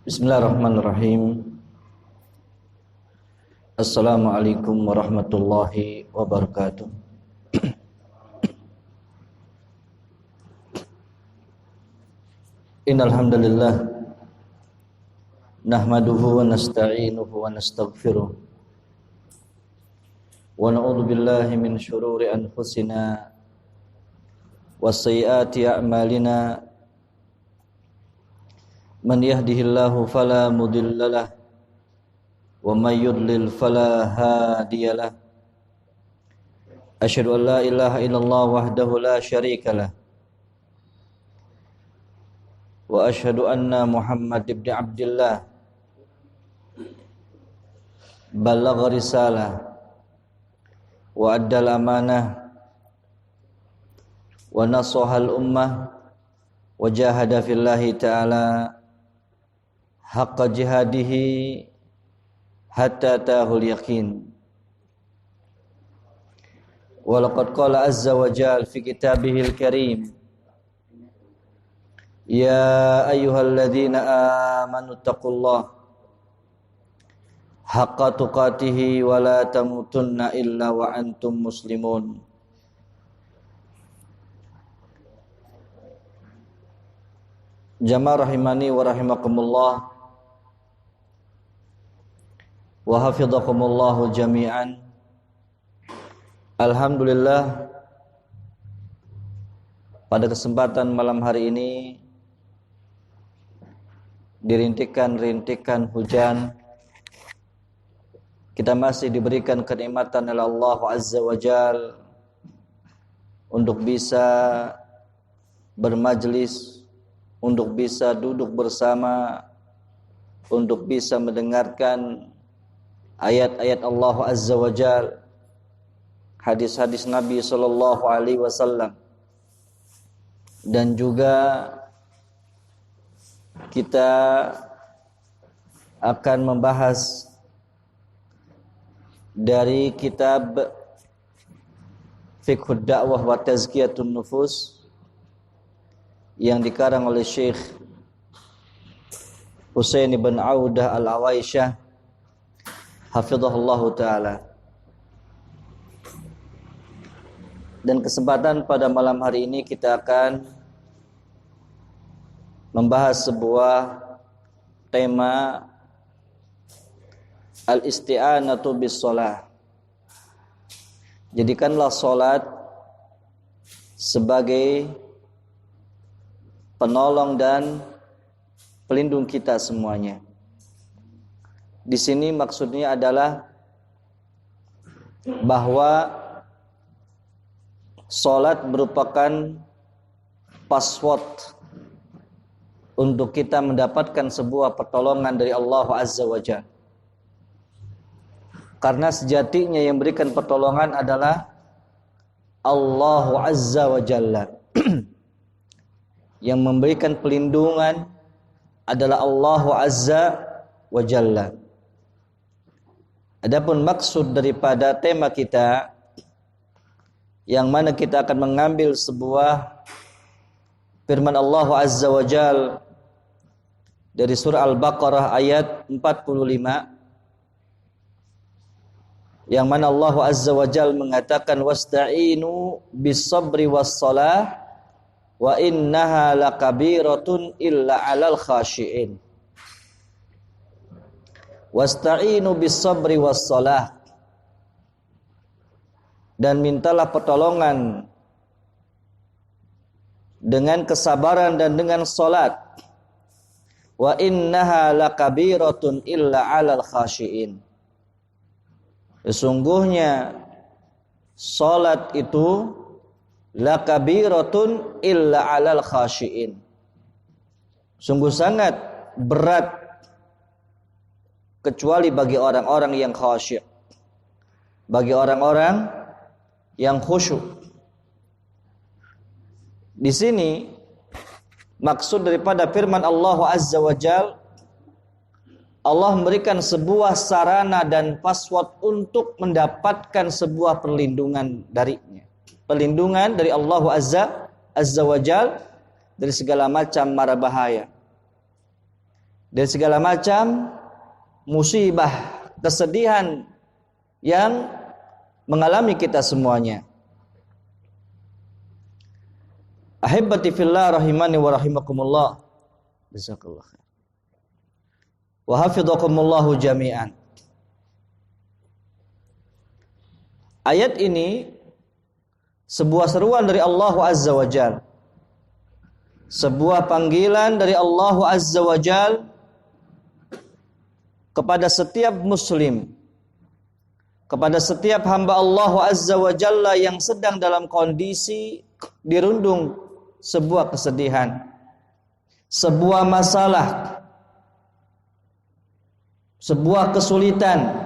Bismillahirrahmanirrahim. Assalamualaikum warahmatullahi wabarakatuh. Innal hamdalillah nahmaduhu wa nasta'inuhu wa nastaghfiruh wa na'udzu billahi min shururi anfusina wa sayyiati a'malina. Man yahdihillahu fala mudhillalah wa may yudlil fala hadiyalah. Asyhadu an la ilaha illallah wahdahu la syarikalah wa asyhadu anna Muhammad ibn Abdillah balagha risalah wa addal amanah wa nasahal ummah wa jahada fillahi ta'ala haqqa jihadihi hatta tahul yaqin. Wa laqad qala azza wa jalla fi kitabihil karim, ya ayyuhalladzina amanu taqullaha haqqa tuqatih wa la tamutunna illa wa antum muslimun. Jamaah rahimani wa rahimakumullah wa hafidhakumullahu jami'an. Alhamdulillah, pada kesempatan malam hari ini dirintikan-rintikan hujan, kita masih diberikan kenikmatan oleh Allah Azza wa Jalla untuk bisa bermajlis, untuk bisa duduk bersama, untuk bisa mendengarkan ayat-ayat Allah Azza wa Jalla, hadis-hadis Nabi sallallahu alaihi wasallam, dan juga kita akan membahas dari kitab Fiqhud Da'wah wa Tazkiyatun Nufus yang dikarang oleh Syekh Husain bin Audah Al-Awaisyah hafizahullahu ta'ala. Dan kesempatan pada malam hari ini kita akan membahas sebuah tema al-isti'anatu bis shalah. Jadikanlah salat sebagai penolong dan pelindung kita semuanya. Di sini maksudnya adalah bahwa salat merupakan password untuk kita mendapatkan sebuah pertolongan dari Allah Azza wa Jalla. Karena sejatinya yang berikan pertolongan adalah Allah Azza wa Jalla. Yang memberikan pelindungan adalah Allah Azza wa Jalla. Adapun maksud daripada tema kita, yang mana kita akan mengambil sebuah firman Allah Azza wa Jalla dari surah Al-Baqarah ayat 45, yang mana Allah Azza wa Jalla mengatakan wasta'inu bis-sabri was-shalah wa innaha lakabiratun illa 'alal khashi'in. Wasta'inu bis-sabri was-shalah, dan mintalah pertolongan dengan kesabaran dan dengan salat. Wa innaha lakabiratun illa 'alal khashi'in. Sesungguhnya salat itu lakabiratun illa 'alal khashi'in. Sungguh sangat berat kecuali bagi orang-orang yang khasyik, bagi orang-orang yang khusyuk. Di sini maksud daripada firman Allah Azza wa Jalla, Allah memberikan sebuah sarana dan password untuk mendapatkan sebuah perlindungan darinya. Perlindungan dari Allah Azza wa Jalla dari segala macam mara bahaya. dari segala macam musibah, kesedihan yang mengalami kita semuanya. Ahibbati fillah rahimani wa rahimakumullah. Jazakallahu khair. Wa hafidhakumullahu jami'an. Ayat ini sebuah seruan dari Allah Azza wa Jalla. Sebuah panggilan dari Allah Azza wa Jalla kepada setiap muslim, kepada setiap hamba Allah Azza wa Jalla yang sedang dalam kondisi dirundung sebuah kesedihan, sebuah masalah, sebuah kesulitan.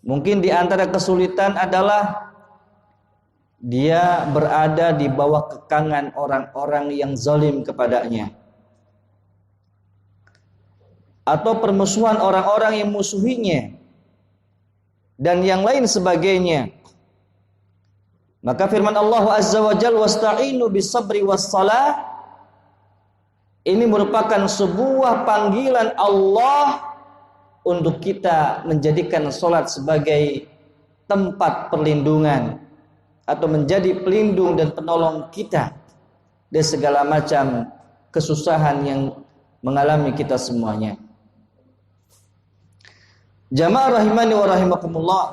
Mungkin di antara kesulitan adalah dia berada di bawah kekangan orang-orang yang zalim kepadanya, atau permusuhan orang-orang yang musuhinya, dan yang lain sebagainya. Maka firman Allah Azza wa Jalla, wasta'inu bis-sabri was-salah, ini merupakan sebuah panggilan Allah untuk kita menjadikan salat sebagai tempat perlindungan, atau menjadi pelindung dan penolong kita dari segala macam kesusahan yang mengalami kita semuanya. Jamaah rahimani wa rahimakumullah.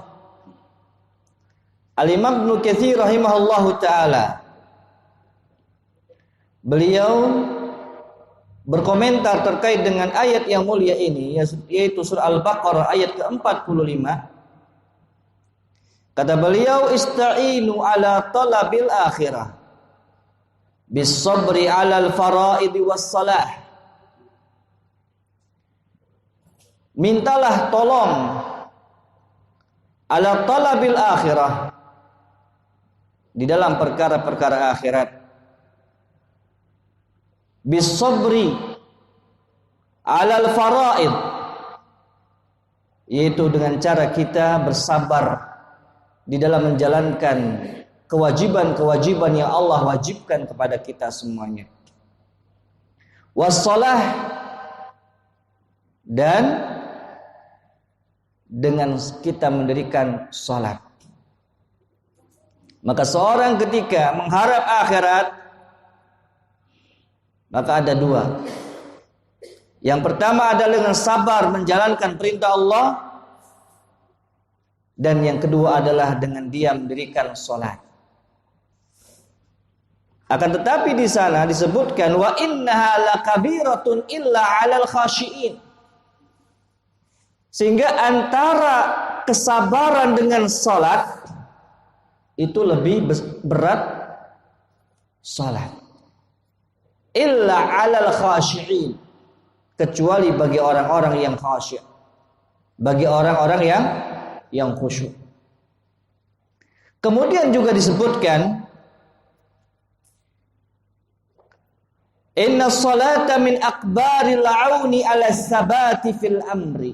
Al-Imam Ibnu Katsir rahimahullahu taala, beliau berkomentar terkait dengan ayat yang mulia ini, yaitu surah Al-Baqarah ayat ke-45. Kata beliau, ista'inu ala talabil akhirah bis sabri alal faraidi was salah. Mintalah tolong ala talabil akhirah, di dalam perkara-perkara akhirat, bis sabri alal faraid, yaitu dengan cara kita bersabar di dalam menjalankan kewajiban-kewajiban yang Allah wajibkan kepada kita semuanya. Wassalah, dan dengan kita mendirikan salat. Maka seorang ketika mengharap akhirat, maka ada dua. Yang pertama adalah dengan sabar menjalankan perintah Allah, dan yang kedua adalah dengan dia mendirikan salat. Akan tetapi di sana disebutkan wa innaha lakabiratun illa 'alal khashiin. Sehingga antara kesabaran dengan salat itu lebih berat salat. Illa 'alal khashiin, kecuali bagi orang-orang yang khasyik, bagi orang-orang yang khusyuk. Kemudian juga disebutkan inna salata min akbaril auni ala sabati fil amri.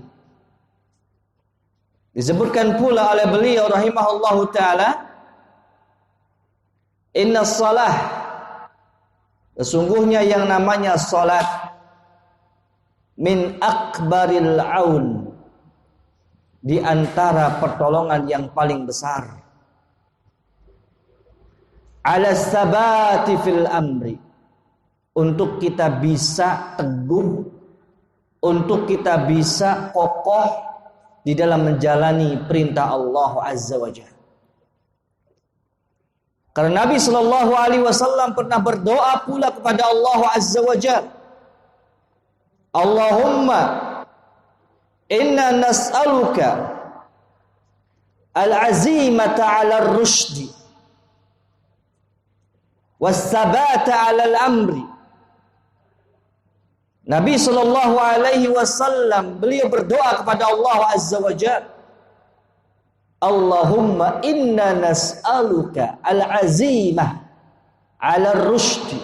Disebutkan pula oleh beliau rahimahullahu taala, inna salah, sesungguhnya yang namanya salat, min akbaril aun, di antara pertolongan yang paling besar, ala sabati fil amri, untuk kita bisa teguh, untuk kita bisa kokoh di dalam menjalani perintah Allah Azza wa Jalla. Karena Nabi sallallahu alaihi wasallam pernah berdoa pula kepada Allah Azza wa Jalla, Allahumma inna nas'aluka al-azimata 'ala ar-rushdi was-sabata 'ala al-amri. Nabi sallallahu alaihi wasallam beliau berdoa kepada Allah Azza wa Jalla, Allahumma inna nas'aluka al-azimah 'ala ar-rushdi,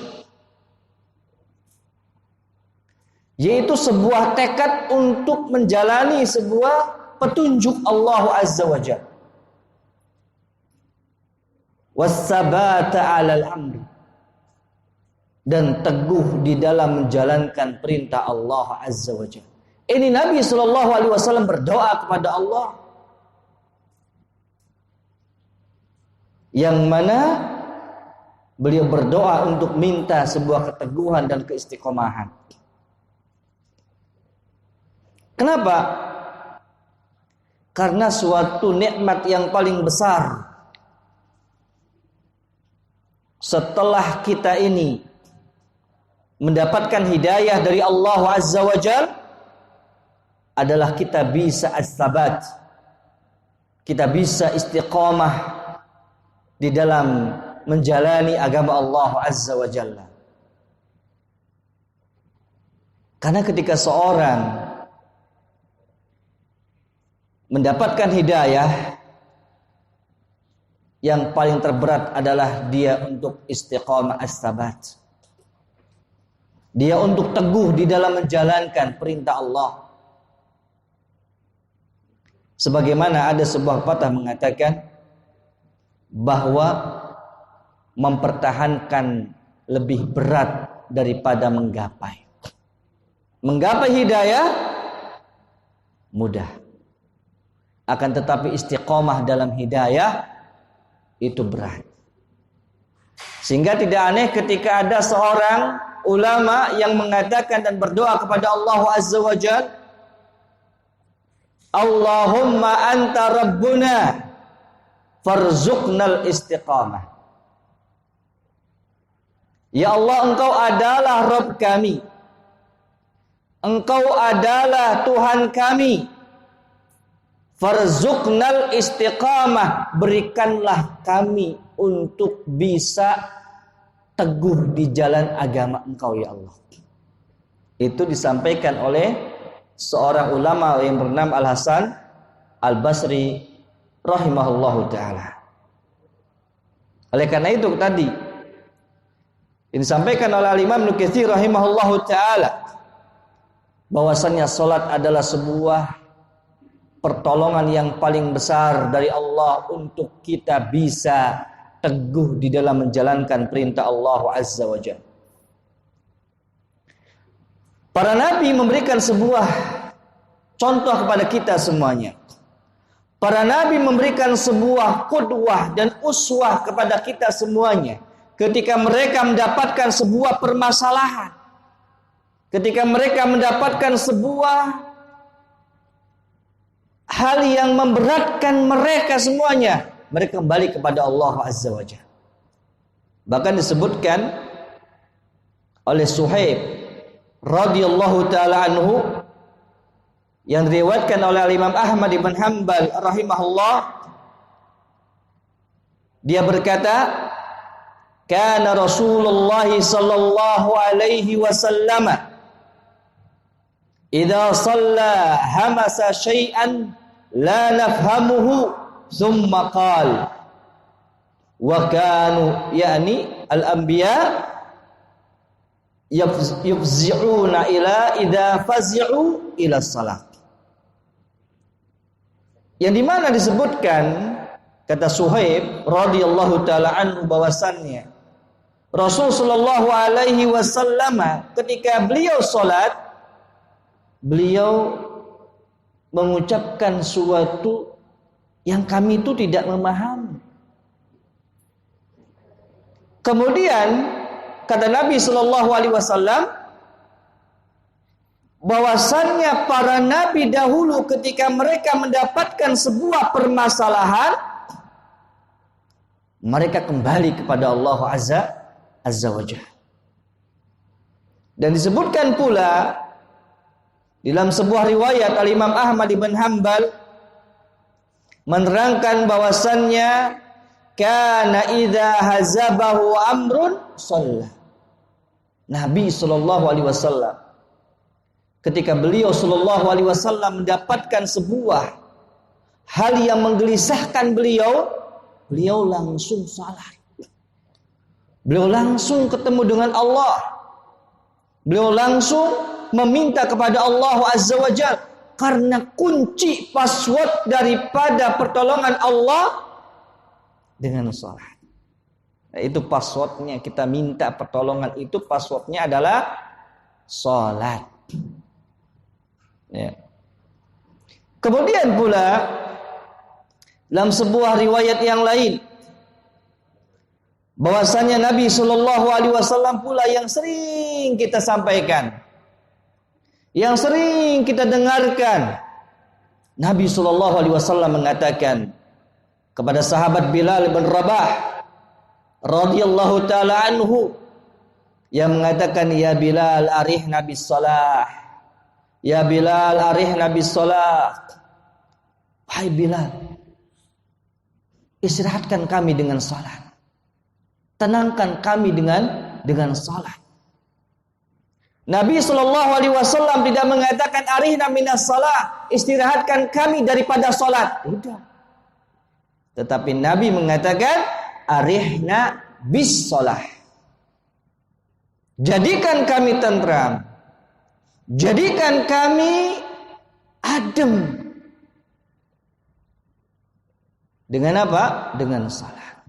yaitu sebuah tekad untuk menjalani sebuah petunjuk Allah Azza wa Jalla, was-sabata 'ala al-amri, dan teguh di dalam menjalankan perintah Allah Azza wa Jalla. Ini Nabi SAW berdoa kepada Allah, yang mana beliau berdoa untuk minta sebuah keteguhan dan keistiqomahan. Kenapa? Karena suatu nikmat yang paling besar setelah kita ini mendapatkan hidayah dari Allah Azza wa Jalla adalah kita bisa as-sabat. Kita bisa istiqamah di dalam menjalani agama Allah Azza wa Jalla. Karena ketika seorang mendapatkan hidayah, yang paling terberat adalah dia untuk istiqamah as-sabat. Dia untuk teguh di dalam menjalankan perintah Allah. Sebagaimana ada sebuah pepatah mengatakan bahwa mempertahankan lebih berat daripada menggapai. Menggapai hidayah mudah. Akan tetapi istiqamah dalam hidayah itu berat. Sehingga tidak aneh ketika ada seorang ulama yang mengatakan dan berdoa kepada Allah Azza wa Jalla, Allahumma anta rabbuna farzuqnal istiqamah. Ya Allah, Engkau adalah Rabb kami. Engkau adalah Tuhan kami. Farzuqnal istiqamah. Berikanlah kami untuk bisa teguh di jalan agama Engkau ya Allah. Itu disampaikan oleh seorang ulama yang bernama Al-Hasan Al-Basri rahimahullahu ta'ala. Oleh karena itu tadi ini disampaikan oleh Imam Ibnu Katsir rahimahullahu ta'ala bahwasannya salat adalah sebuah pertolongan yang paling besar dari Allah untuk kita bisa teguh di dalam menjalankan perintah Allah Azza wa Jalla. Para nabi memberikan sebuah contoh kepada kita semuanya. Para nabi memberikan sebuah qudwah dan uswah kepada kita semuanya. Ketika mereka mendapatkan sebuah permasalahan. Ketika mereka mendapatkan sebuah hal yang memberatkan mereka semuanya, mereka kembali kepada Allah Azza wa Jalla. Bahkan disebutkan oleh Suhaib radhiyallahu taala anhu yang diriwayatkan oleh Imam Ahmad bin Hanbal rahimahullah, dia berkata, kana Rasulullah sallallahu alaihi wasallam idza shalla hamasa syai'an la nafhamuhu thumma qala wa kanu yani al-anbiya yufzi'una ila idza fazi'u ila salat. Yang dimana disebutkan kata Suhaib radhiyallahu taala anhu bahwasannya Rasul sallallahu alaihi wasallam ketika beliau salat, beliau mengucapkan suatu yang kami itu tidak memahami. Kemudian kata Nabi sallallahu alaihi wasallam bahwasannya para nabi dahulu ketika mereka mendapatkan sebuah permasalahan, mereka kembali kepada Allah Azza wa Jalla. Dan disebutkan pula dalam sebuah riwayat Al-Imam Ahmad bin Hanbal menerangkan bahwasannya kana idza hazabahu amrun shalla. Nabi sallallahu alaihi wasallam ketika beliau sallallahu alaihi wasallam mendapatkan sebuah hal yang menggelisahkan beliau, beliau langsung salat. Beliau langsung ketemu dengan Allah. Beliau langsung meminta kepada Allah Azza wa Jalla, karena kunci password daripada pertolongan Allah dengan salat. Itu passwordnya, kita minta pertolongan itu passwordnya adalah salat. Ya. Kemudian pula dalam sebuah riwayat yang lain bahwasanya Nabi Shallallahu Alaihi Wasallam pula yang sering kita sampaikan, yang sering kita dengarkan. Nabi Shallallahu Alaihi Wasallam mengatakan kepada sahabat Bilal bin Rabah radhiyallahu taala anhu, yang mengatakan, ya Bilal arihna bis salah, ya Bilal arihna bis salah. Hai Bilal, istirahatkan kami dengan salat, tenangkan kami dengan salat. Nabi Shallallahu Alaihi Wasallam tidak mengatakan arihna minas salah, istirahatkan kami daripada salat. Tidak. Tetapi Nabi mengatakan arihna bis salah, jadikan kami tentram, jadikan kami adem. Dengan apa? Dengan salat.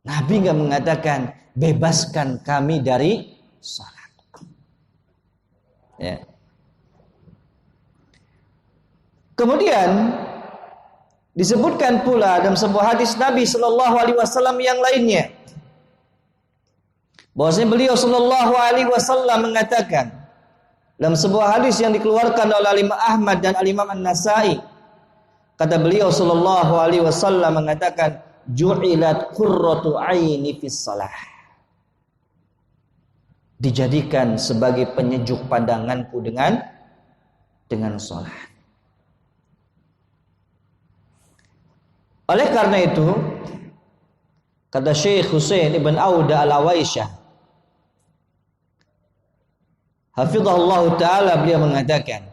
Nabi enggak mengatakan bebaskan kami dari salat. Ya. Kemudian disebutkan pula dalam sebuah hadis Nabi Shallallahu Alaihi Wasallam yang lainnya, bahwasanya beliau Shallallahu Alaihi Wasallam mengatakan dalam sebuah hadis yang dikeluarkan oleh Imam Ahmad dan Imam An-Nasai, kata beliau Shallallahu Alaihi Wasallam mengatakan, ju'ilat qurratu aini fis salah, dijadikan sebagai penyejuk pandanganku dengan salat. Oleh karena itu, kata Syekh Husain ibn Auda al-Awaisyah, hafizahullah ta'ala, beliau mengatakan,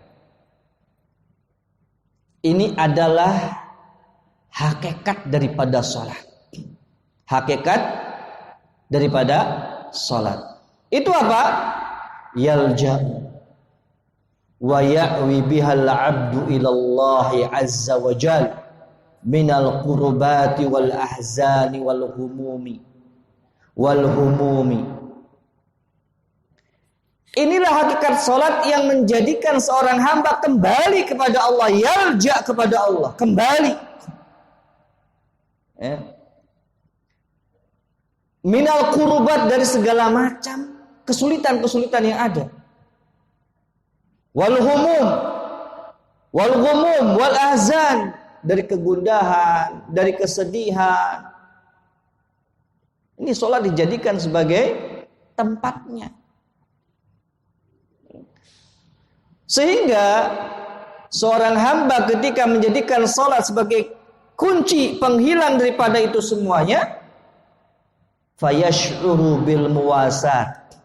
ini adalah hakikat daripada salat. Hakikat daripada salat. Itu apa? Yalja wa ya'wi bihal abdu ilallahi azza wa jalla minal qurbati wal ahzani wal humumi. Inilah hakikat salat yang menjadikan seorang hamba kembali kepada Allah, yalja kepada Allah, kembali. Ya. Minal qurbat, dari segala macam kesulitan-kesulitan yang ada. Wal humum wal ahzan, dari kegundahan, dari kesedihan. Ini sholat dijadikan sebagai tempatnya. Sehingga seorang hamba ketika menjadikan sholat sebagai kunci penghilang daripada itu semuanya, fayash'uru bil muwasat,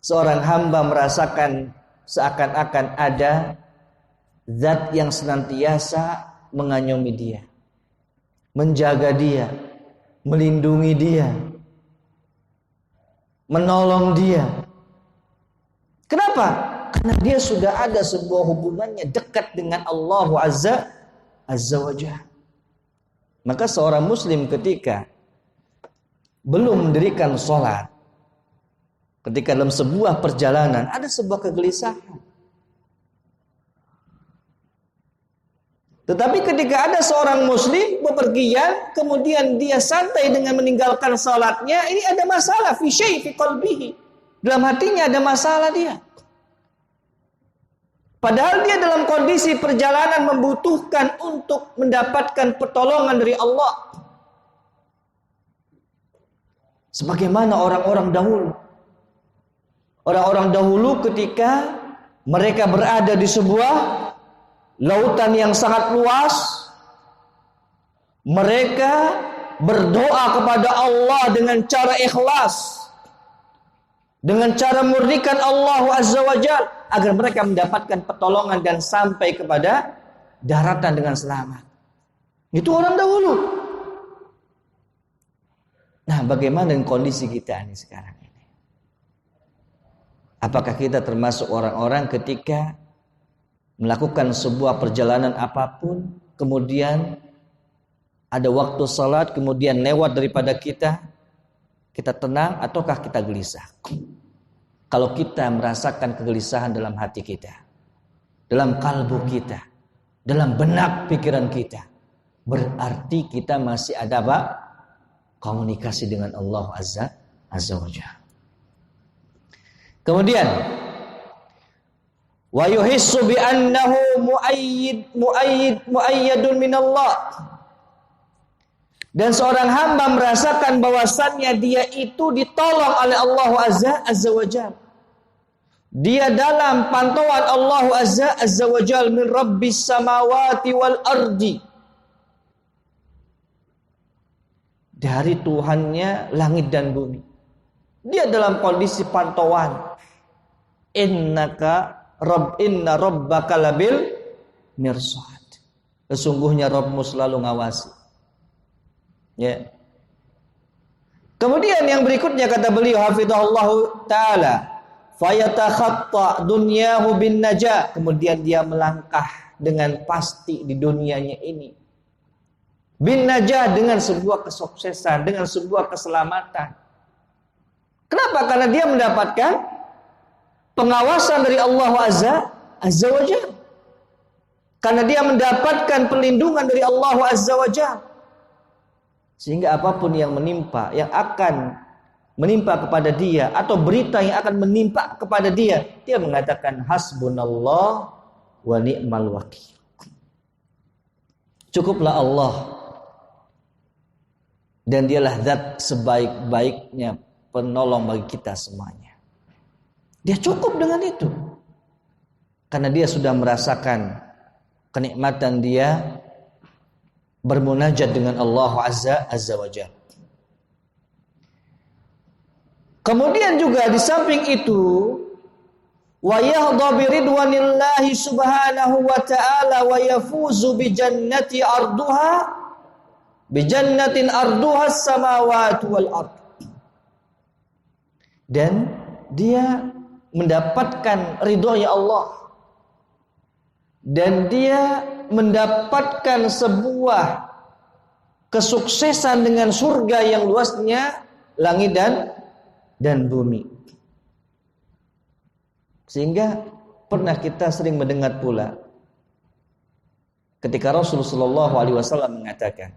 seorang hamba merasakan seakan-akan ada zat yang senantiasa mengayomi dia, menjaga dia, melindungi dia, menolong dia. Kenapa? Karena dia sudah ada sebuah hubungannya dekat dengan Allah Azza wa Jalla. Maka seorang muslim ketika belum mendirikan sholat, ketika dalam sebuah perjalanan ada sebuah kegelisahan. Tetapi ketika ada seorang muslim bepergian, kemudian dia santai dengan meninggalkan salatnya, ini ada masalah fi syai' fi qalbihi. Dalam hatinya ada masalah dia. Padahal dia dalam kondisi perjalanan membutuhkan untuk mendapatkan pertolongan dari Allah. Sebagaimana orang-orang dahulu. Orang-orang dahulu ketika mereka berada di sebuah lautan yang sangat luas, mereka berdoa kepada Allah dengan cara ikhlas, dengan cara murnikan Allah Azza wa Jalla, agar mereka mendapatkan pertolongan dan sampai kepada daratan dengan selamat. Itu orang dahulu. Nah, bagaimana dengan kondisi kita ini sekarang ini? Apakah kita termasuk orang-orang ketika melakukan sebuah perjalanan apapun, kemudian ada waktu salat, kemudian lewat daripada kita, Kita tenang ataukah kita gelisah? Kalau kita merasakan kegelisahan dalam hati kita, dalam kalbu kita, dalam benak pikiran kita, berarti kita masih ada apa? Komunikasi dengan Allah Azza wa Jalla. Kemudian wa yuhissu bi annahu muayyadun minallah. Dan seorang hamba merasakan bahwasannya dia itu ditolong oleh Allah Azza wa Jalla. Dia dalam pantauan Allah Azza wa Jalla min rabbis samawati wal ardi. Dari Tuhannya langit dan bumi. Dia dalam kondisi pantauan. Inna rabbaka labil mirsad. Sesungguhnya Rabbmu selalu ngawasi. Ya. Kemudian yang berikutnya kata beliau hafizahullahu taala, fayatakhatta dunyahu bin najah. Kemudian dia melangkah dengan pasti di dunianya ini. Bin najah, dengan sebuah kesuksesan, dengan sebuah keselamatan. Kenapa? Karena dia mendapatkan pengawasan dari Allah Azza wa Jalla. Karena dia mendapatkan perlindungan dari Allah Azza wa Jalla. Sehingga apapun yang menimpa, yang akan menimpa kepada dia, atau berita yang akan menimpa kepada dia, dia mengatakan hasbunallah wa ni'mal wakil. Cukuplah Allah, dan dialah zat sebaik-baiknya penolong bagi kita semuanya. Dia cukup dengan itu. Karena dia sudah merasakan kenikmatan dia bermunajat dengan Allah Azza wa Jalla. Kemudian juga di samping itu, wa yahdha bi ridwanillahi subhanahu wa ta'ala wa yafuzu bi jannatin arduha as-samawati wal ard. Dan dia mendapatkan ridhonya Allah. Dan dia mendapatkan sebuah kesuksesan dengan surga yang luasnya langit dan bumi. Sehingga pernah kita sering mendengar pula ketika Rasulullah SAW mengatakan,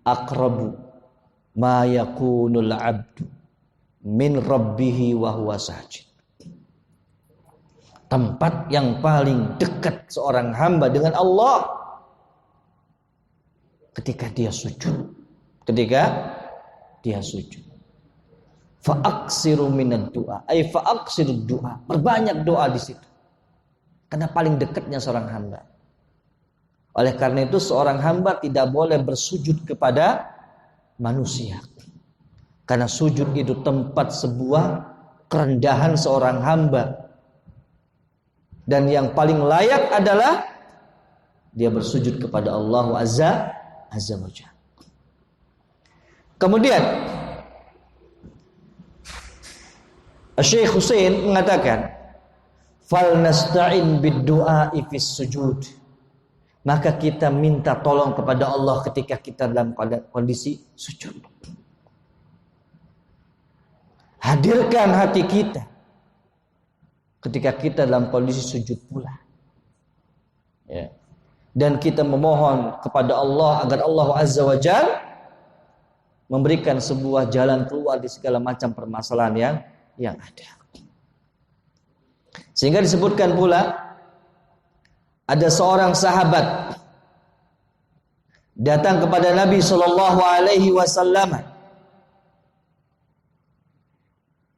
aqrabu ma yakunul abdu min rabbihi wa huwa sajid. Tempat yang paling dekat seorang hamba dengan Allah ketika dia sujud. Ketika dia sujud. Fa'aksiru minad du'a. Fa'aksiru du'a. Perbanyak doa di situ. Karena paling dekatnya seorang hamba. Oleh karena itu seorang hamba tidak boleh bersujud kepada manusia. Karena sujud itu tempat sebuah kerendahan seorang hamba. Dan yang paling layak adalah dia bersujud kepada Allah Azza wa Jalla. Kemudian Syekh Husain mengatakan, fal nasta'in bid-du'a'i fis sujud. Maka kita minta tolong kepada Allah ketika kita dalam kondisi sujud. Hadirkan hati kita ketika kita dalam kondisi sujud pula. Ya. Dan kita memohon kepada Allah agar Allah Azza wa Jalla memberikan sebuah jalan keluar di segala macam permasalahan yang ada. Sehingga disebutkan pula ada seorang sahabat datang kepada Nabi sallallahu alaihi wasallam,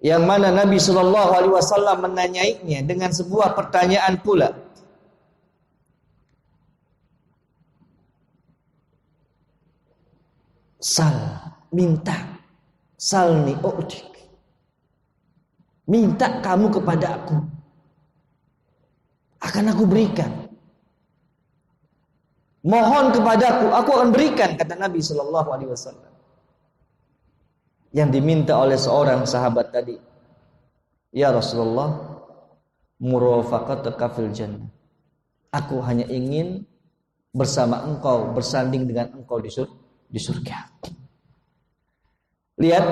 yang mana Nabi sallallahu alaihi wasallam menanyainya dengan sebuah pertanyaan pula. Minta. Salni u'tik. Minta kamu kepada aku, akan aku berikan. Mohon kepadaku, aku akan berikan, kata Nabi sallallahu alaihi wasallam. Yang diminta oleh seorang sahabat tadi, ya Rasulullah, murafaqatuka fil jannah. Aku hanya ingin bersama engkau, bersanding dengan engkau di surga. Lihat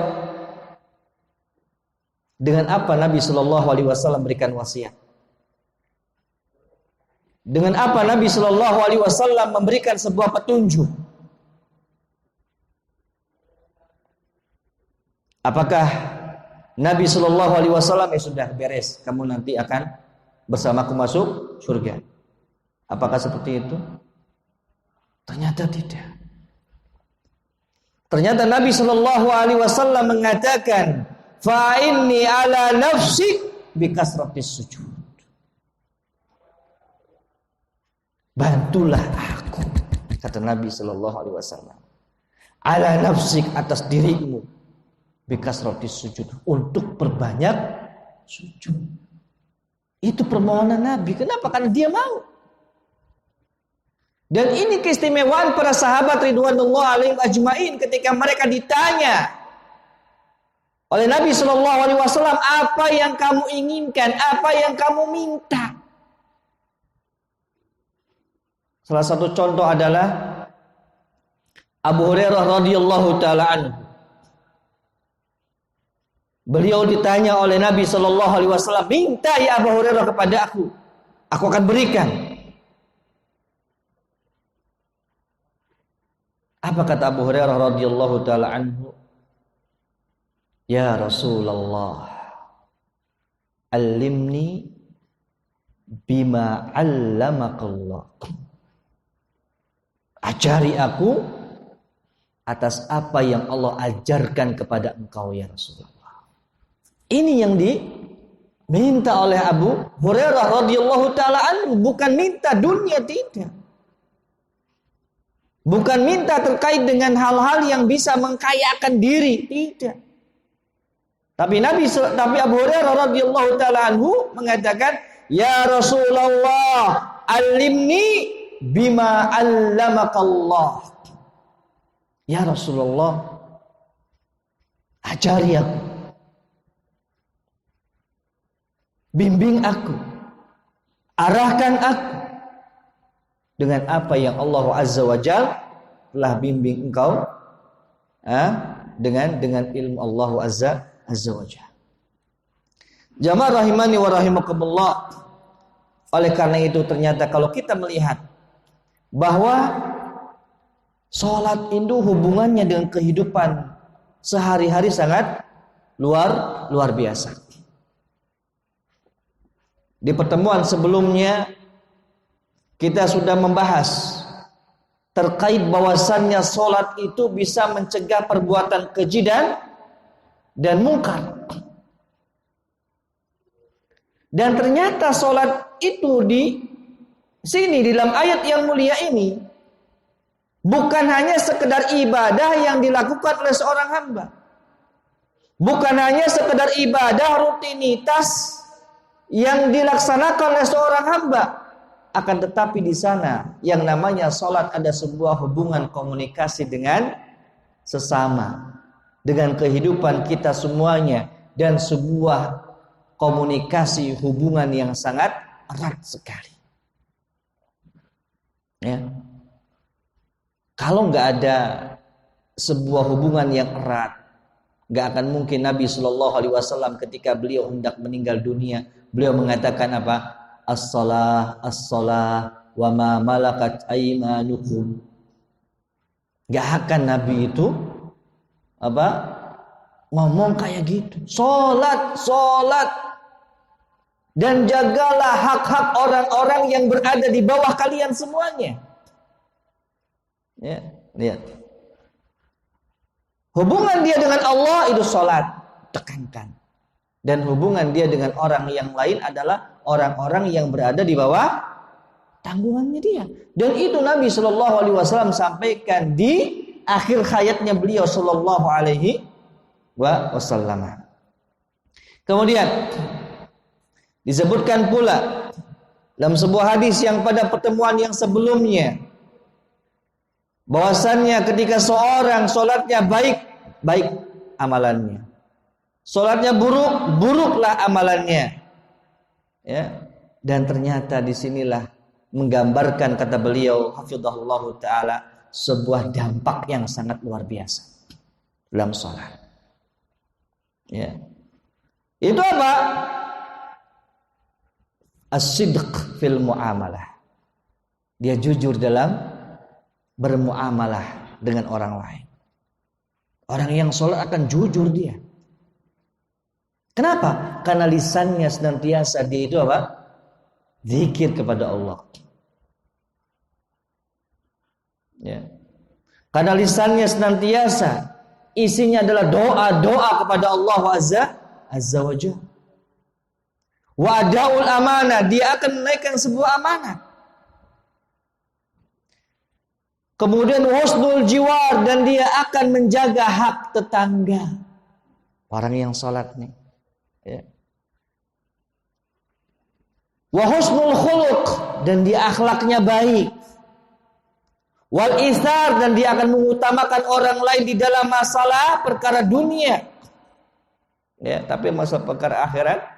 dengan apa Nabi Shallallahu Alaihi Wasallam berikan wasiat. Dengan apa Nabi Shallallahu Alaihi Wasallam memberikan sebuah petunjuk. Apakah Nabi Shallallahu Alaihi Wasallam sudah beres, kamu nanti akan bersamaku masuk surga? Apakah seperti itu? Ternyata tidak. Ternyata Nabi Shallallahu Alaihi Wasallam mengatakan, fa inni ala nafsik bikasratis sujud. Bantulah aku, kata Nabi Shallallahu Alaihi Wasallam, ala nafsik, atas dirimu, bikasratis sujud, untuk perbanyak sujud. Itu permohonan Nabi. Kenapa? Karena dia mau. Dan ini keistimewaan para sahabat ridwanullah alaihim ajmain ketika mereka ditanya oleh Nabi Shallallahu Alaihi Wasallam, apa yang kamu inginkan, apa yang kamu minta. Salah satu contoh adalah Abu Hurairah radhiyallahu taala anhu. Beliau ditanya oleh Nabi Shallallahu Alaihi Wasallam, minta ya Abu Hurairah kepada aku akan berikan. Apa kata Abu Hurairah radhiyallahu taala anhu? Ya Rasulullah, allimni bima 'allamakallah. Ajari aku atas apa yang Allah ajarkan kepada engkau ya Rasulullah. Ini yang diminta oleh Abu Hurairah radhiyallahu taala anhu, bukan minta dunia, tidak. Bukan minta terkait dengan hal-hal yang bisa mengkayakan diri, tidak. Tapi Abu Hurairah radhiyallahu taala anhu mengatakan, "Ya Rasulullah, alimni bima 'allamakallah." Ya Rasulullah, ajari aku. Bimbing aku. Arahkan aku dengan apa yang Allah Azza wa Jalla telah bimbing engkau dengan ilmu Allah Azza wa Jalla. Jamaah rahimani wa rahimakumullah. Oleh karena itu ternyata kalau kita melihat bahwa sholat itu hubungannya dengan kehidupan sehari-hari sangat luar biasa. Di pertemuan sebelumnya kita sudah membahas terkait bahwasannya sholat itu bisa mencegah perbuatan keji dan mungkar. Dan ternyata sholat itu di sini dalam ayat yang mulia ini bukan hanya sekedar ibadah yang dilakukan oleh seorang hamba. Bukan hanya sekedar ibadah rutinitas yang dilaksanakan oleh seorang hamba. Akan tetapi di sana yang namanya sholat ada sebuah hubungan komunikasi dengan sesama, dengan kehidupan kita semuanya, dan sebuah komunikasi hubungan yang sangat erat sekali. Ya. Kalau nggak ada sebuah hubungan yang erat, nggak akan mungkin Nabi Shallallahu Alaihi Wasallam ketika beliau hendak meninggal dunia, beliau mengatakan apa? As-salah, as-salah, wa ma malakat aymanukum. Gak akan Nabi itu ngomong kayak gitu. Sholat, dan jagalah hak-hak orang-orang yang berada di bawah kalian semuanya. Ya, lihat. Hubungan dia dengan Allah itu sholat, tekankan. Dan hubungan dia dengan orang yang lain adalah orang-orang yang berada di bawah tanggungannya dia. Dan itu Nabi Shallallahu Alaihi Wasallam sampaikan di akhir hayatnya beliau Shallallahu Alaihi Wasallam. Kemudian disebutkan pula dalam sebuah hadis yang pada pertemuan yang sebelumnya, bahwasannya ketika seorang sholatnya baik amalannya, sholatnya buruklah amalannya. Ya, dan ternyata disinilah menggambarkan, kata beliau hafizahullah taala, sebuah dampak yang sangat luar biasa dalam sholat. Ya. Itu apa? As-sidq fil muamalah. Dia jujur dalam bermuamalah dengan orang lain. Orang yang sholat akan jujur dia. Kenapa? Karena lisannya senantiasa dia itu apa? Zikir kepada Allah. Ya. Karena lisannya senantiasa isinya adalah doa-doa kepada Allah Azza wa Jalla. Wa adaul amanah, dia akan menaikkan sebuah amanah. Kemudian husnul jiwar, dan dia akan menjaga hak tetangga. Orang yang salat nih, ya. Wa husnul khuluq, dan dia akhlaknya baik. Wal ithar, dan dia akan mengutamakan orang lain di dalam masalah perkara dunia. Ya, tapi masalah perkara akhirat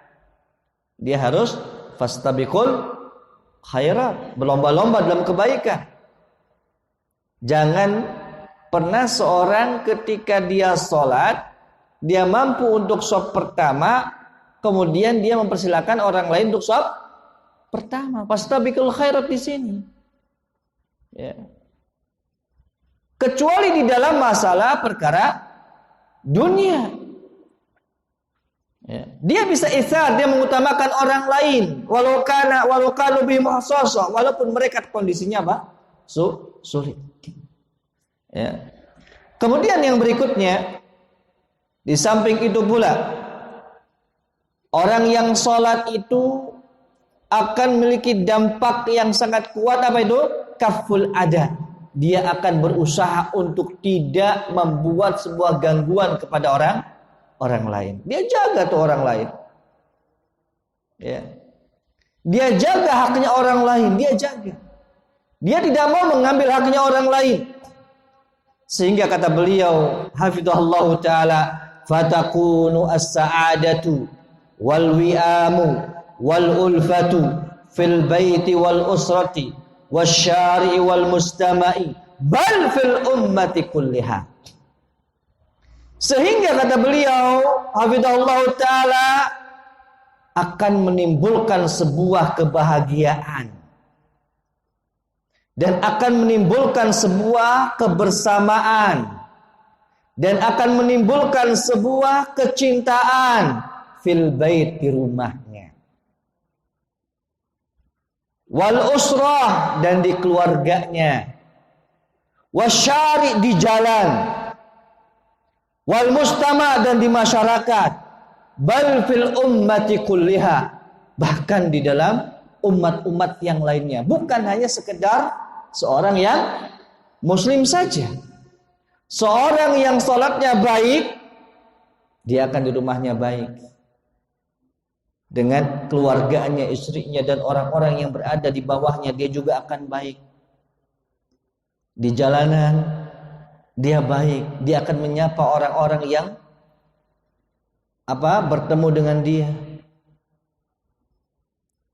dia harus fastabiqul khairat, berlomba-lomba dalam kebaikan. Jangan pernah seorang ketika dia sholat, dia mampu untuk shaf pertama, kemudian dia mempersilakan orang lain untuk shaf pertama. Fastabiqul khairat di sini. Ya. Kecuali di dalam masalah perkara dunia. Ya. Dia bisa itsar, dia mengutamakan orang lain, walau kalu bihim khasasa, walaupun mereka kondisinya apa? Sulit. Ya. Kemudian yang berikutnya, di samping itu pula, orang yang sholat itu akan memiliki dampak yang sangat kuat, apa itu? Kaful ada. Dia akan berusaha untuk tidak membuat sebuah gangguan kepada orang lain. Dia jaga tuh orang lain. Ya. Dia jaga haknya orang lain, dia jaga. Dia tidak mau mengambil haknya orang lain. Sehingga kata beliau, hafizahullahu taala, fatakunu as-sa'adatu wal wi'amu wal ulfatu fil baiti wal usrati wasyari'i wal mustama'i bal fil ummati kulliha. Sehingga kata beliau hafizahullah ta'ala akan menimbulkan sebuah kebahagiaan dan akan menimbulkan sebuah kebersamaan dan akan menimbulkan sebuah kecintaan fil bait, di rumahnya, wal usrah, dan di keluarganya, wasyari, di jalan, wal mustama, dan di masyarakat, bal fil ummati kulliha, bahkan di dalam umat-umat yang lainnya. Bukan hanya sekedar seorang yang muslim saja. Seorang yang salatnya baik, dia akan di rumahnya baik, dengan keluarganya, istrinya, dan orang-orang yang berada di bawahnya dia juga akan baik. Di jalanan dia baik, dia akan menyapa orang-orang yang bertemu dengan dia.